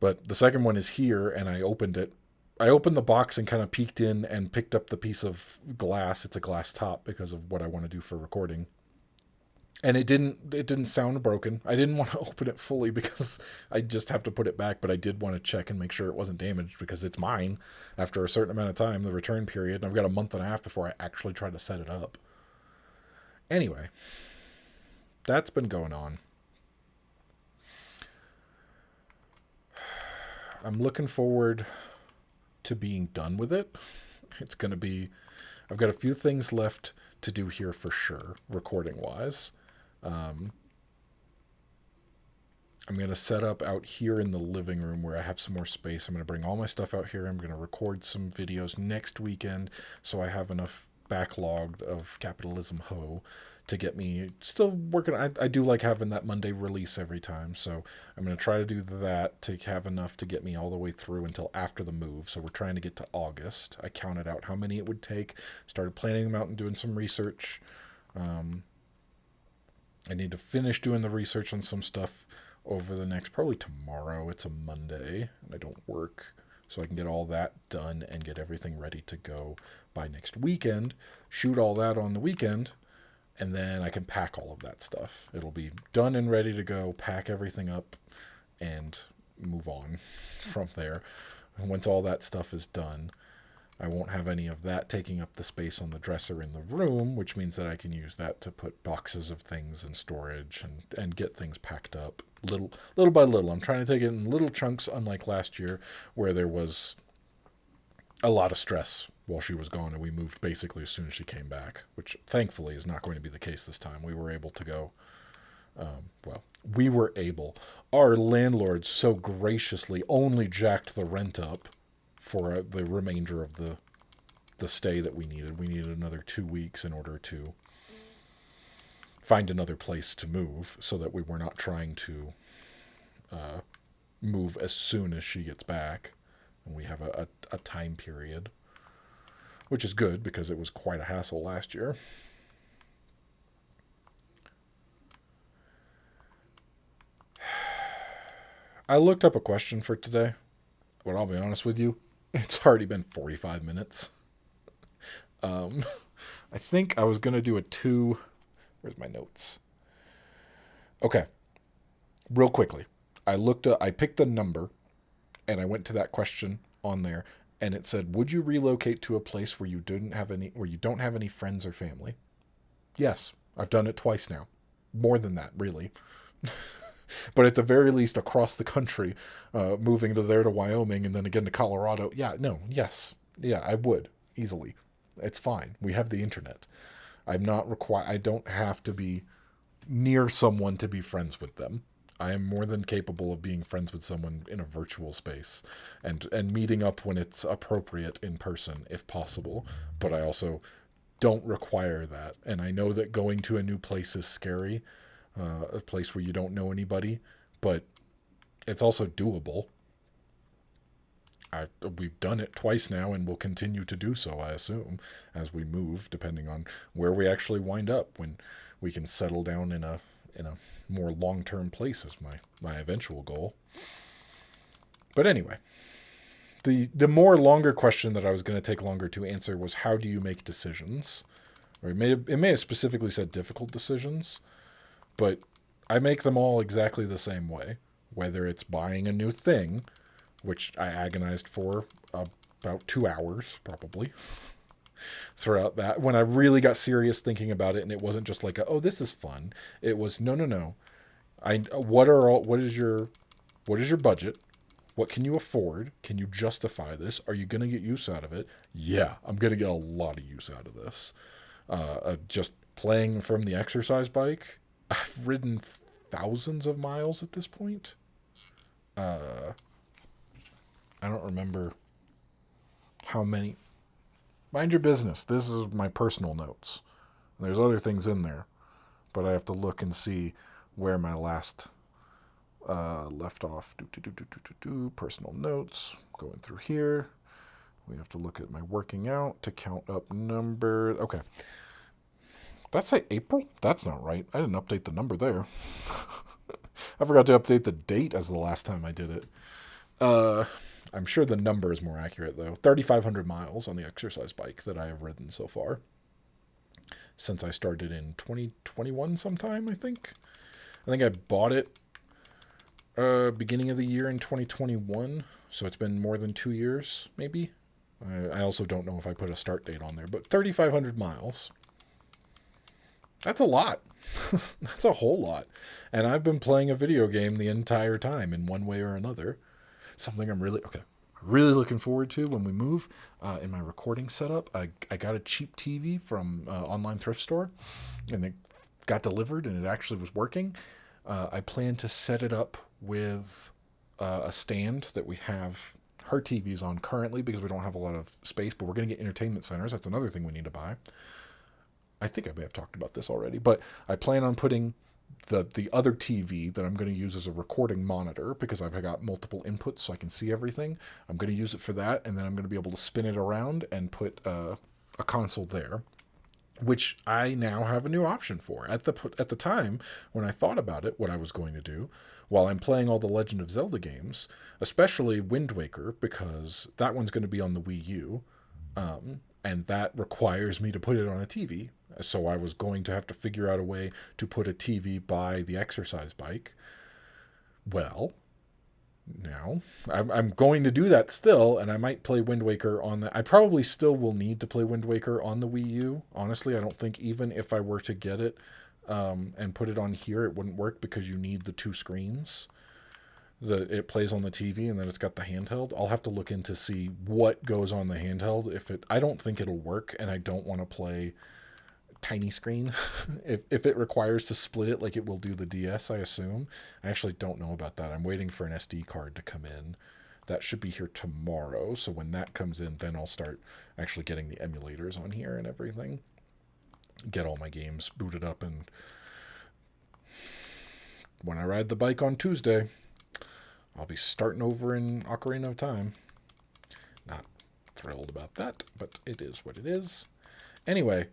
Speaker 1: But the second one is here, and I opened it. I opened the box and kind of peeked in and picked up the piece of glass. It's a glass top because of what I want to do for recording. And it didn't sound broken. I didn't want to open it fully because I just have to put it back, but I did want to check and make sure it wasn't damaged because it's mine after a certain amount of time, the return period, and I've got a month and a half before I actually try to set it up. Anyway, that's been going on. I'm looking forward to being done with it. I've got a few things left to do here for sure, recording wise. I'm going to set up out here in the living room where I have some more space. I'm going to bring all my stuff out here. I'm going to record some videos next weekend so I have enough backlogged of Capitalism Ho to get me still working. I do like having that Monday release every time, so I'm going to try to do that to have enough to get me all the way through until after the move. So we're trying to get to August. I counted out how many it would take, started planning them out and doing some research. I need to finish doing the research on some stuff over the next, probably tomorrow. It's a Monday and I don't work. So I can get all that done and get everything ready to go by next weekend. Shoot all that on the weekend. And then I can pack all of that stuff. It'll be done and ready to go. Pack everything up and move on from there. And once all that stuff is done, I won't have any of that taking up the space on the dresser in the room, which means that I can use that to put boxes of things in storage and get things packed up little by little. I'm trying to take it in little chunks, unlike last year where there was a lot of stress while she was gone and we moved basically as soon as she came back, which thankfully is not going to be the case this time. We were able to go, our landlord so graciously only jacked the rent up for the remainder of the stay that we needed. We needed another 2 weeks in order to find another place to move so that we were not trying to move as soon as she gets back. And we have a time period, which is good because it was quite a hassle last year. I looked up a question for today, but I'll be honest with you, it's already been 45 minutes. I think I was going to do where's my notes? Okay. Real quickly. I picked a number and I went to that question on there and it said, would you relocate to a place where you don't have any friends or family? Yes. I've done it twice now. More than that, really. But at the very least, across the country, moving to Wyoming and then again to Colorado. Yeah, no, yes. Yeah, I would. Easily. It's fine. We have the internet. I don't have to be near someone to be friends with them. I am more than capable of being friends with someone in a virtual space and meeting up when it's appropriate in person, if possible. But I also don't require that. And I know that going to a new place is scary. A place where you don't know anybody, but it's also doable. We've done it twice now and we'll continue to do so, I assume, as we move, depending on where we actually wind up, when we can settle down in a more long-term place is my eventual goal. But anyway, the more longer question that I was going to take longer to answer was, how do you make decisions? Or it may have specifically said difficult decisions, but I make them all exactly the same way. Whether it's buying a new thing, which I agonized for about 2 hours, probably, throughout that. When I really got serious thinking about it, and it wasn't just like, oh, this is fun. It was, no. What is your budget? What can you afford? Can you justify this? Are you going to get use out of it? Yeah, I'm going to get a lot of use out of this. Just playing from the exercise bike, I've ridden thousands of miles at this point. I don't remember how many. Mind your business. This is my personal notes. And there's other things in there, but I have to look and see where my last left off. Personal notes. Going through here. We have to look at my working out to count up numbers. Okay. Did that say April? That's not right. I didn't update the number there. I forgot to update the date as the last time I did it. I'm sure the number is more accurate, though. 3,500 miles on the exercise bike that I have ridden so far. Since I started in 2021 sometime, I think. I think I bought it beginning of the year in 2021. So it's been more than 2 years, maybe. I also don't know if I put a start date on there. But 3,500 miles. That's a lot. That's a whole lot. And I've been playing a video game the entire time in one way or another. Something I'm really looking forward to when we move in my recording setup. I got a cheap TV from online thrift store, and it got delivered, and it actually was working. I plan to set it up with a stand that we have her TVs on currently because we don't have a lot of space, but we're going to get entertainment centers. That's another thing we need to buy. I think I may have talked about this already, but I plan on putting the other TV that I'm going to use as a recording monitor because I've got multiple inputs so I can see everything. I'm going to use it for that, and then I'm going to be able to spin it around and put a console there. which I now have a new option for. At the time when I thought about it, what I was going to do while I'm playing all the Legend of Zelda games, especially Wind Waker, because that one's going to be on the Wii U, and that requires me to put it on a TV. So I was going to have to figure out a way to put a TV by the exercise bike. Well, now I'm going to do that still, and I might play Wind Waker on the. I probably still will need to play Wind Waker on the Wii U. Honestly, I don't think even if I were to get it and put it on here, it wouldn't work because you need the two screens. It plays on the TV and then it's got the handheld. I'll have to look into see what goes on the handheld. I don't think it'll work, and I don't want to play tiny screen. If it requires to split it like it will do the DS, I assume. I actually don't know about that. I'm waiting for an SD card to come in. That should be here tomorrow. So when that comes in, then I'll start actually getting the emulators on here and everything. Get all my games booted up, and when I ride the bike on Tuesday, I'll be starting over in Ocarina of Time. Not thrilled about that, but it is what it is. Anyway,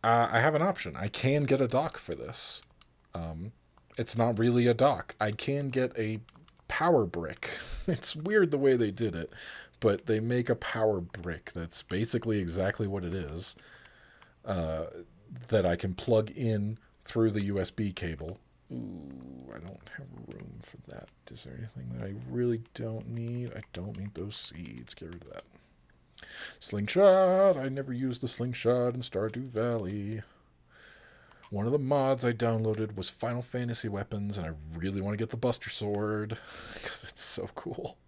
Speaker 1: I have an option. I can get a dock for this. It's not really a dock. I can get a power brick. It's weird the way they did it, but they make a power brick that's basically exactly what it is, that I can plug in through the USB cable. Ooh, I don't have room for that. Is there anything that I really don't need? I don't need those seeds. Get rid of that. Slingshot. I never used the slingshot in Stardew Valley. One of the mods I downloaded was Final Fantasy Weapons, and I really want to get the Buster Sword because it's so cool.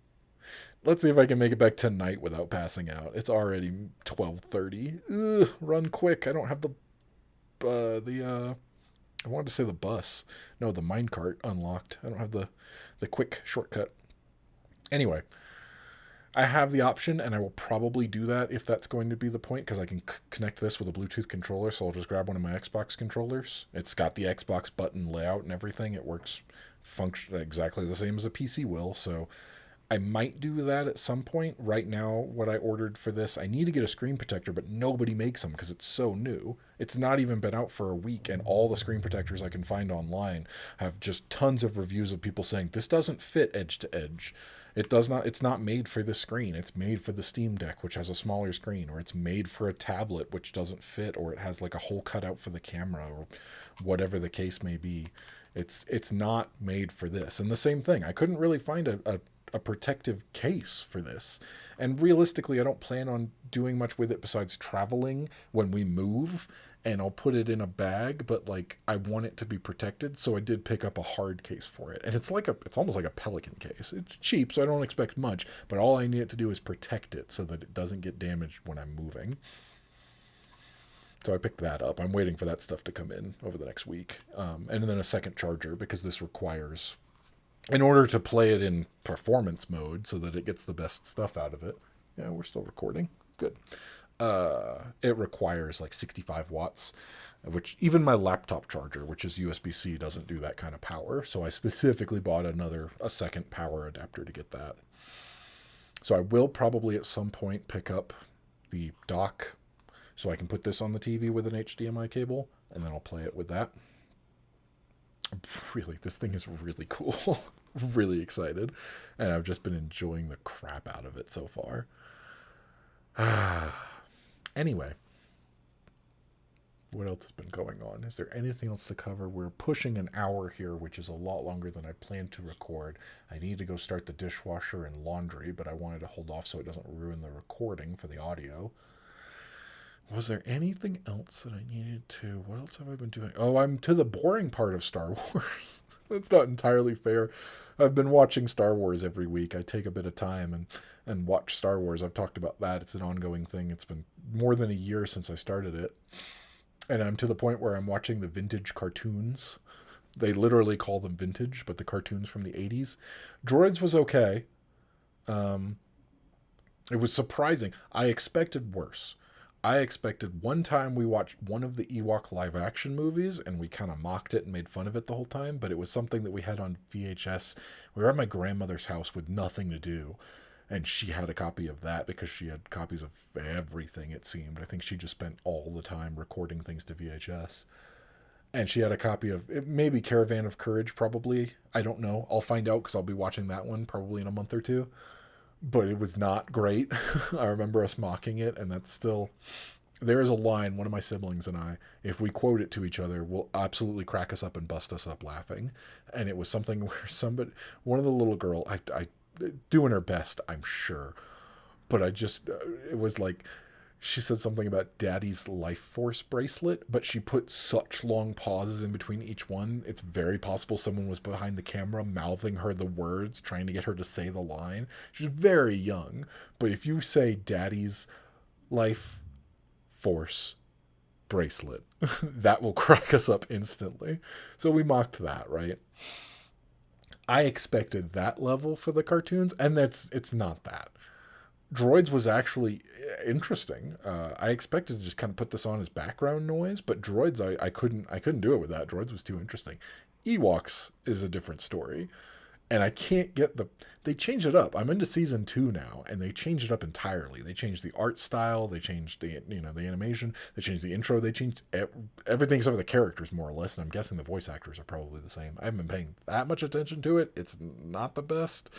Speaker 1: Let's see if I can make it back tonight without passing out. It's already 12:30. Ugh, run quick. I don't have I wanted to say the bus. No, the minecart unlocked. I don't have the quick shortcut. Anyway, I have the option, and I will probably do that if that's going to be the point, because I can connect this with a Bluetooth controller, so I'll just grab one of my Xbox controllers. It's got the Xbox button layout and everything. It works function exactly the same as a PC will, so I might do that at some point. Right now, what I ordered for this, I need to get a screen protector, but nobody makes them because it's so new. It's not even been out for a week, and all the screen protectors I can find online have just tons of reviews of people saying, this doesn't fit edge to edge. It's not made for this screen. It's made for the Steam Deck, which has a smaller screen, or it's made for a tablet, which doesn't fit, or it has like a hole cut out for the camera, or whatever the case may be. It's not made for this. And the same thing, I couldn't really find a protective case for this. And realistically, I don't plan on doing much with it besides traveling when we move, and I'll put it in a bag, but like I want it to be protected, so I did pick up a hard case for it. And it's almost like a Pelican case. It's cheap, so I don't expect much, but all I need it to do is protect it so that it doesn't get damaged when I'm moving. So I picked that up. I'm waiting for that stuff to come in over the next week. And then a second charger, because this requires, in order to play it in performance mode so that it gets the best stuff out of it. Yeah, we're still recording. Good. It requires like 65 watts, which even my laptop charger, which is USB-C, doesn't do that kind of power. So I specifically bought a second power adapter to get that. So I will probably at some point pick up the dock so I can put this on the TV with an HDMI cable, and then I'll play it with that. Really, this thing is really cool. Really excited, and I've just been enjoying the crap out of it so far. Anyway, what else has been going on? Is there anything else to cover? We're pushing an hour here, which is a lot longer than I planned to record. I need to go start the dishwasher and laundry, but I wanted to hold off so it doesn't ruin the recording for the audio. Was there anything else that I needed to? What else have I been doing? Oh, I'm to the boring part of Star Wars. That's not entirely fair. I've been watching Star Wars every week. I take a bit of time and watch Star Wars. I've talked about that. It's an ongoing thing. It's been more than a year since I started it. And I'm to the point where I'm watching the vintage cartoons. They literally call them vintage, but the cartoons from the 80s. Droids was okay. It was surprising. I expected worse. I expected one time we watched one of the Ewok live action movies and we kind of mocked it and made fun of it the whole time, but it was something that we had on VHS. We were at my grandmother's house with nothing to do. and she had a copy of that because she had copies of everything, it seemed. I think she just spent all the time recording things to VHS. And she had a copy of maybe Caravan of Courage, probably. I don't know. I'll find out because I'll be watching that one probably in a month or two. But it was not great. I remember us mocking it, and that's still. There is a line, one of my siblings and I, if we quote it to each other, will absolutely crack us up and bust us up laughing. And it was something where one of the little girl, I doing her best, I'm sure. But it was like, she said something about Daddy's life force bracelet, but she put such long pauses in between each one. It's very possible someone was behind the camera mouthing her the words, trying to get her to say the line. She's very young, but if you say Daddy's life force bracelet, that will crack us up instantly. So we mocked that, right? I expected that level for the cartoons, and it's not that. Droids was actually interesting. I expected to just kind of put this on as background noise, but Droids, I couldn't do it with that. Droids was too interesting. Ewoks is a different story, and I can't get they changed it up. I'm into season 2 now, and they changed it up entirely. They changed the art style, they changed the animation, they changed the intro, they changed everything except for the characters more or less, and I'm guessing the voice actors are probably the same. I haven't been paying that much attention to it. It's not the best.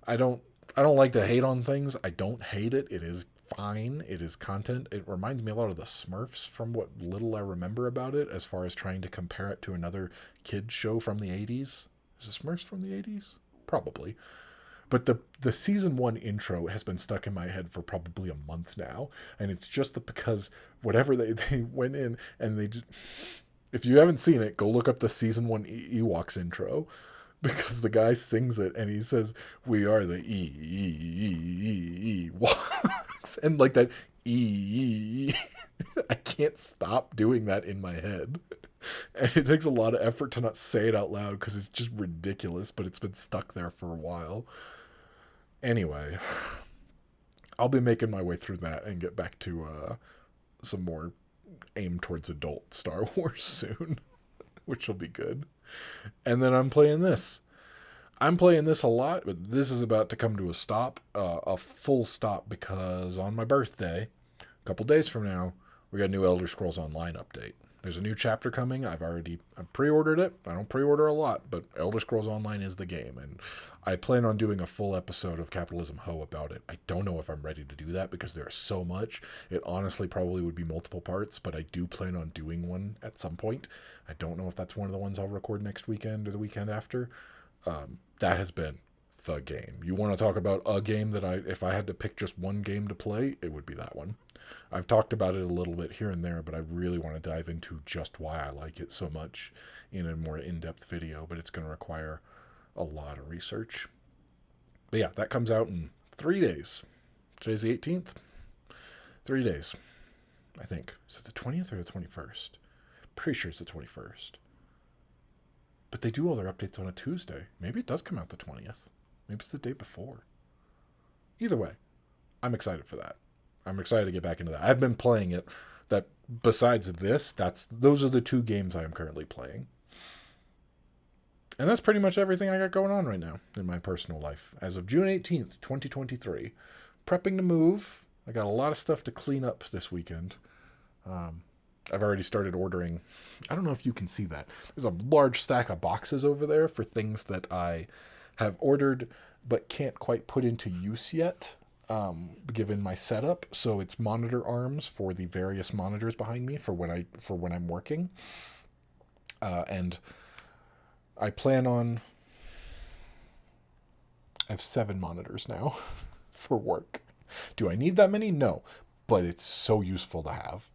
Speaker 1: I don't like to hate on things. I don't hate it. It is fine. It is content. It reminds me a lot of the Smurfs from what little I remember about it, as far as trying to compare it to another kid show from the 80s. Is it Smurfs from the 80s? Probably. But the season 1 intro has been stuck in my head for probably a month now, and it's just because whatever they went in and they just, if you haven't seen it, go look up the season 1 Ewoks intro, because the guy sings it and he says, "We are the Ewoks," and like that I can't stop doing that in my head. And it takes a lot of effort to not say it out loud because it's just ridiculous, but it's been stuck there for a while. Anyway, I'll be making my way through that and get back to some more aim towards adult Star Wars soon, which will be good. And then I'm playing this. I'm playing this a lot, but this is about to come to a stop, a full stop, because on my birthday, a couple days from now, we got a new Elder Scrolls Online update. There's a new chapter coming. I've pre-ordered it. I don't pre-order a lot, but Elder Scrolls Online is the game, and I plan on doing a full episode of Capitalism Ho about it. I don't know if I'm ready to do that because there's so much. It honestly probably would be multiple parts, but I do plan on doing one at some point. I don't know if that's one of the ones I'll record next weekend or the weekend after. That has been the game. You want to talk about a game that if I had to pick just one game to play, it would be that one. I've talked about it a little bit here and there, but I really want to dive into just why I like it so much in a more in-depth video, but it's going to require a lot of research. But yeah, that comes out in 3 days. Today's the 18th. 3 days, I think. Is it the 20th or the 21st? Pretty sure it's the 21st. But they do all their updates on a Tuesday. Maybe it does come out the 20th. Maybe it's the day before. Either way, I'm excited for that. I'm excited to get back into that. I've been playing it. That besides this, those are the 2 games I am currently playing. And that's pretty much everything I got going on right now in my personal life. As of June 18th, 2023. Prepping to move. I got a lot of stuff to clean up this weekend. I've already started ordering. I don't know if you can see that. There's a large stack of boxes over there for things that I have ordered but can't quite put into use yet, given my setup. So it's monitor arms for the various monitors behind me for when I'm working. And I plan on. I have 7 monitors now for work. Do I need that many? No, but it's so useful to have.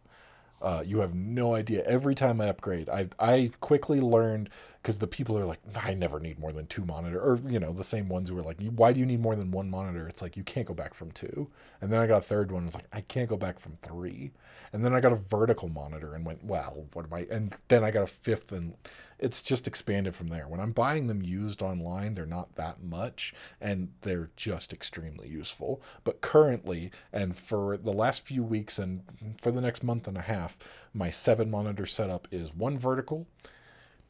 Speaker 1: You have no idea. Every time I upgrade, I quickly learned, because the people are like, I never need more than 2 monitors, or the same ones who are like, why do you need more than 1 monitor? It's like, you can't go back from 2. And then I got a third one. It's like, I can't go back from 3. And then I got a vertical monitor and went, well, what am I? And then I got a 5th, and it's just expanded from there. When I'm buying them used online, they're not that much, and they're just extremely useful. But currently, and for the last few weeks and for the next month and a half, my 7 monitor setup is 1 vertical,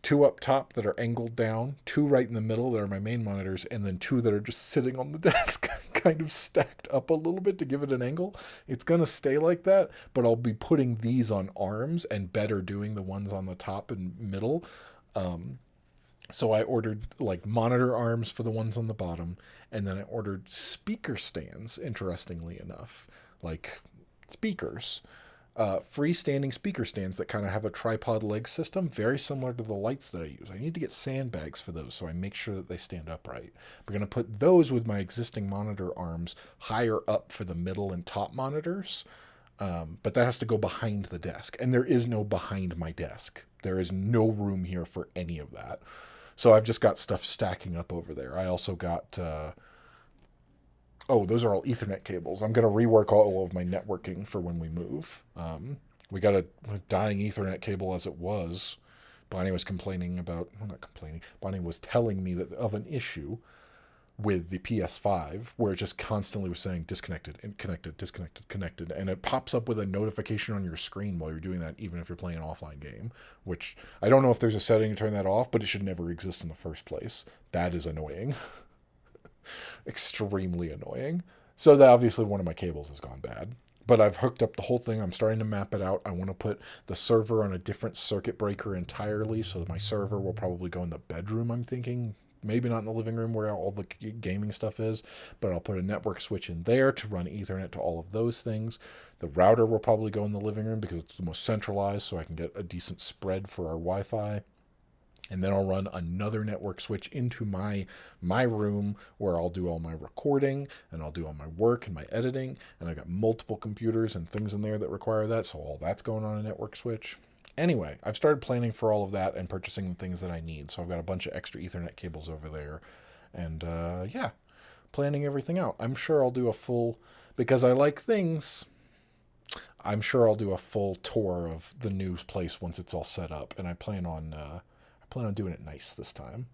Speaker 1: two up top that are angled down, two right in the middle that are my main monitors, and then two that are just sitting on the desk, kind of stacked up a little bit to give it an angle. It's going to stay like that, but I'll be putting these on arms and better doing the ones on the top and middle. So I ordered like monitor arms for the ones on the bottom, and then I ordered speaker stands, interestingly enough, like speakers, freestanding speaker stands that kind of have a tripod leg system, very similar to the lights that I use. I need to get sandbags for those so I make sure that they stand upright. We're going to put those with my existing monitor arms higher up for the middle and top monitors, but that has to go behind the desk, and there is no behind my desk. There is no room here for any of that. So I've just got stuff stacking up over there. I also got, those are all Ethernet cables. I'm going to rework all of my networking for when we move. We got a dying Ethernet cable as it was. Bonnie was complaining about, well, not complaining, Bonnie was telling me that of an issue with the PS5 where it just constantly was saying disconnected and connected, disconnected, connected, and it pops up with a notification on your screen while you're doing that, even if you're playing an offline game, which I don't know if there's a setting to turn that off, but it should never exist in the first place. That is annoying. Extremely annoying. So that obviously one of my cables has gone bad, but I've hooked up the whole thing. I'm starting to map it out. I want to put the server on a different circuit breaker entirely, so that my server will probably go in the bedroom, I'm thinking. Maybe not in the living room where all the gaming stuff is, but I'll put a network switch in there to run Ethernet to all of those things. The router will probably go in the living room because it's the most centralized, so I can get a decent spread for our Wi-Fi. And then I'll run another network switch into my room where I'll do all my recording and I'll do all my work and my editing. And I've got multiple computers and things in there that require that, so all that's going on a network switch. Anyway, I've started planning for all of that and purchasing the things that I need. So I've got a bunch of extra Ethernet cables over there. And planning everything out. I'm sure I'll do a full, because I like things, I'm sure I'll do a full tour of the new place once it's all set up. And I plan on doing it nice this time.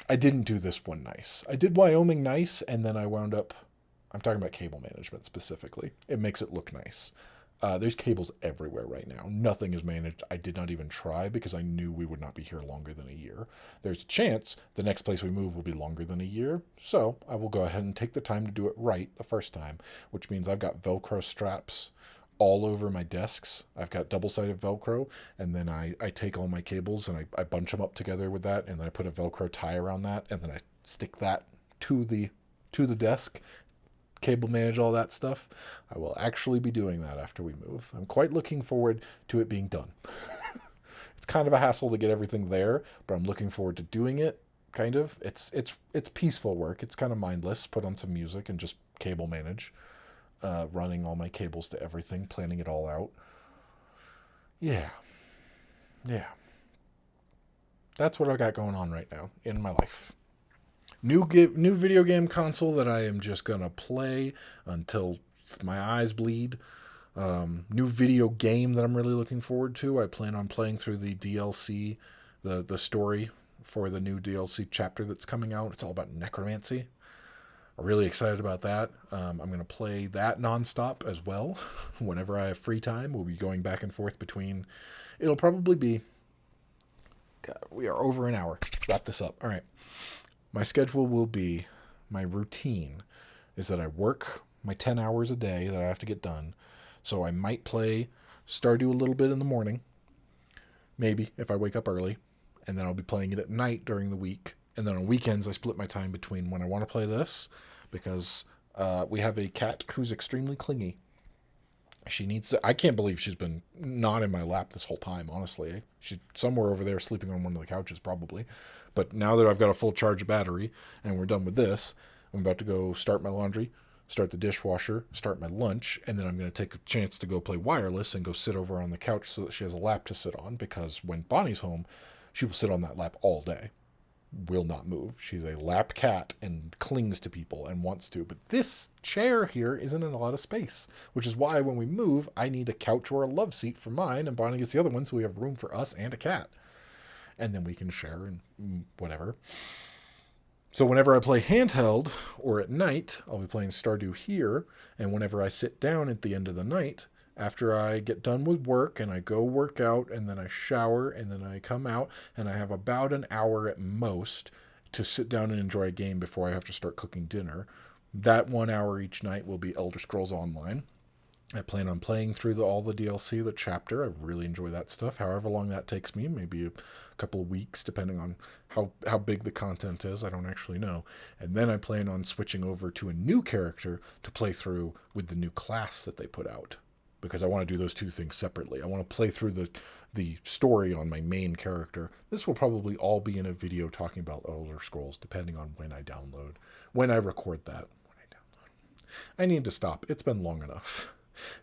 Speaker 1: I didn't do this one nice. I did Wyoming nice, and then I wound up, I'm talking about cable management specifically. It makes it look nice. There's cables everywhere right now. Nothing is managed. I did not even try because I knew we would not be here longer than a year. There's a chance the next place we move will be longer than a year, so I will go ahead and take the time to do it right the first time, which means I've got Velcro straps all over my desks. I've got double-sided Velcro, and then I take all my cables and I bunch them up together with that, and then I put a Velcro tie around that, and then I stick that to the desk, cable manage all that stuff. I will actually be doing that after we move. I'm quite looking forward to it being done. It's kind of a hassle to get everything there, but I'm looking forward to doing it. Kind of. It's peaceful work. It's kind of mindless. Put on some music and just cable manage, running all my cables to everything, planning it all out. Yeah. That's what I got going on right now in my life. New video game console that I am just gonna play until my eyes bleed. New video game that I'm really looking forward to. I plan on playing through the DLC, the story for the new DLC chapter that's coming out. It's all about necromancy. I'm really excited about that. I'm going to play that nonstop as well. Whenever I have free time, we'll be going back and forth between... It'll probably be... God, we are over an hour. Wrap this up. All right. My schedule will be... My routine is that I work my 10 hours a day that I have to get done. So I might play Stardew a little bit in the morning. Maybe, if I wake up early. And then I'll be playing it at night during the week. And then on weekends, I split my time between when I want to play this, because we have a cat who's extremely clingy. She needs to... I can't believe she's been not in my lap this whole time, honestly. She's somewhere over there sleeping on one of the couches, probably. But now that I've got a full charge of battery, and we're done with this, I'm about to go start my laundry, start the dishwasher, start my lunch, and then I'm going to take a chance to go play wireless and go sit over on the couch so that she has a lap to sit on, because when Bonnie's home, she will sit on that lap all day. Will not move. She's a lap cat and clings to people and wants to. But this chair here isn't in a lot of space, which is why when we move, I need a couch or a love seat for mine, and Bonnie gets the other one, so we have room for us and a cat. And then we can share and whatever. So whenever I play handheld or at night, I'll be playing Stardew here, and whenever I sit down at the end of the night, after I get done with work and I go work out and then I shower and then I come out and I have about an hour at most to sit down and enjoy a game before I have to start cooking dinner. That 1 hour each night will be Elder Scrolls Online. I plan on playing through all the DLC, the chapter. I really enjoy that stuff. However long that takes me, maybe a couple of weeks, depending on how big the content is. I don't actually know. And then I plan on switching over to a new character to play through with the new class that they put out, because I want to do those two things separately. I want to play through the story on my main character. This will probably all be in a video talking about Elder Scrolls, depending on when I record that. I need to stop. It's been long enough.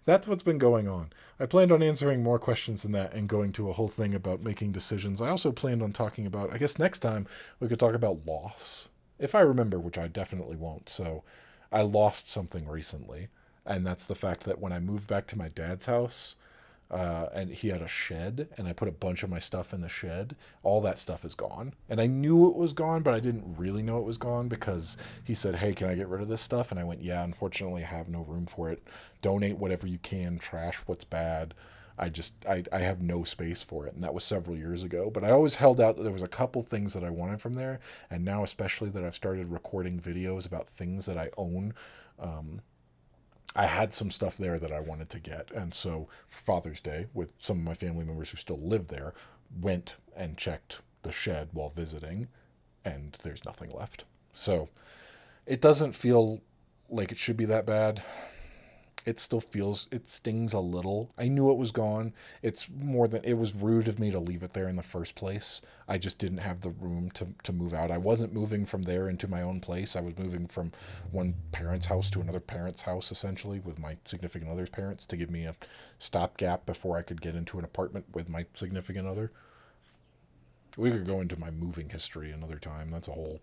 Speaker 1: That's what's been going on. I planned on answering more questions than that and going to a whole thing about making decisions. I also planned on talking about, I guess next time we could talk about loss. If I remember, which I definitely won't. So I lost something recently. And that's the fact that when I moved back to my dad's house, and he had a shed, and I put a bunch of my stuff in the shed, all that stuff is gone. And I knew it was gone, but I didn't really know it was gone because he said, hey, can I get rid of this stuff? And I went, yeah, unfortunately, I have no room for it. Donate whatever you can, trash what's bad. I have no space for it. And that was several years ago. But I always held out that there was a couple things that I wanted from there. And now, especially that I've started recording videos about things that I own, I had some stuff there that I wanted to get. And so for Father's Day, with some of my family members who still live there, went and checked the shed while visiting, and there's nothing left. So it doesn't feel like it should be that bad. It still feels, it stings a little. I knew it was gone. It's more than, it was rude of me to leave it there in the first place. I just didn't have the room to move out. I wasn't moving from there into my own place. I was moving from one parent's house to another parent's house, essentially, with my significant other's parents to give me a stopgap before I could get into an apartment with my significant other. We could go into my moving history another time. That's a whole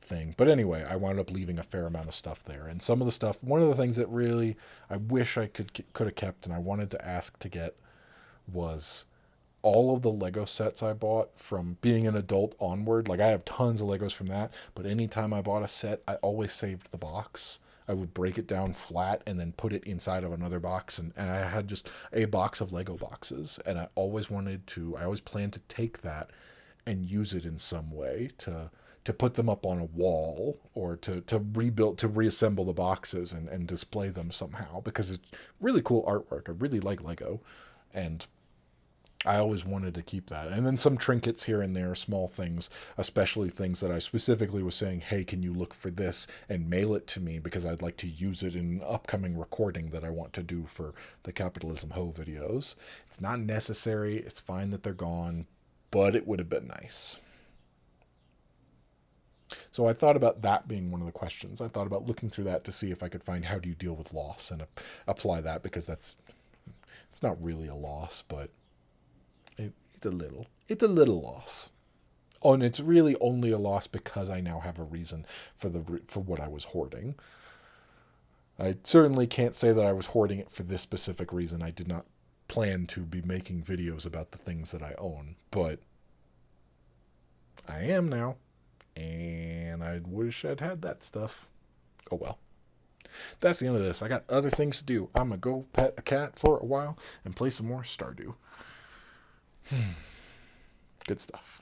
Speaker 1: thing. But anyway, I wound up leaving a fair amount of stuff there. And some of the stuff, one of the things that really I wish I could have kept and I wanted to ask to get was all of the Lego sets I bought from being an adult onward. Like I have tons of Legos from that, but anytime I bought a set, I always saved the box. I would break it down flat and then put it inside of another box. And I had just a box of Lego boxes. And I always planned to take that and use it in some way to put them up on a wall or to reassemble the boxes and display them somehow, because it's really cool artwork. I really like Lego, and I always wanted to keep that. And then some trinkets here and there, small things, especially things that I specifically was saying, hey, can you look for this and mail it to me because I'd like to use it in an upcoming recording that I want to do for the Capitalism Ho videos. It's not necessary. It's fine that they're gone, but it would have been nice. So I thought about that being one of the questions. I thought about looking through that to see if I could find how do you deal with loss and apply that, because it's not really a loss, but it's a little loss. Oh, and it's really only a loss because I now have a reason for what I was hoarding. I certainly can't say that I was hoarding it for this specific reason. I did not plan to be making videos about the things that I own, but I am now, and I wish I'd had that stuff. Oh well. That's the end of this. I got other things to do. I'm gonna go pet a cat for a while and play some more Stardew. Good stuff.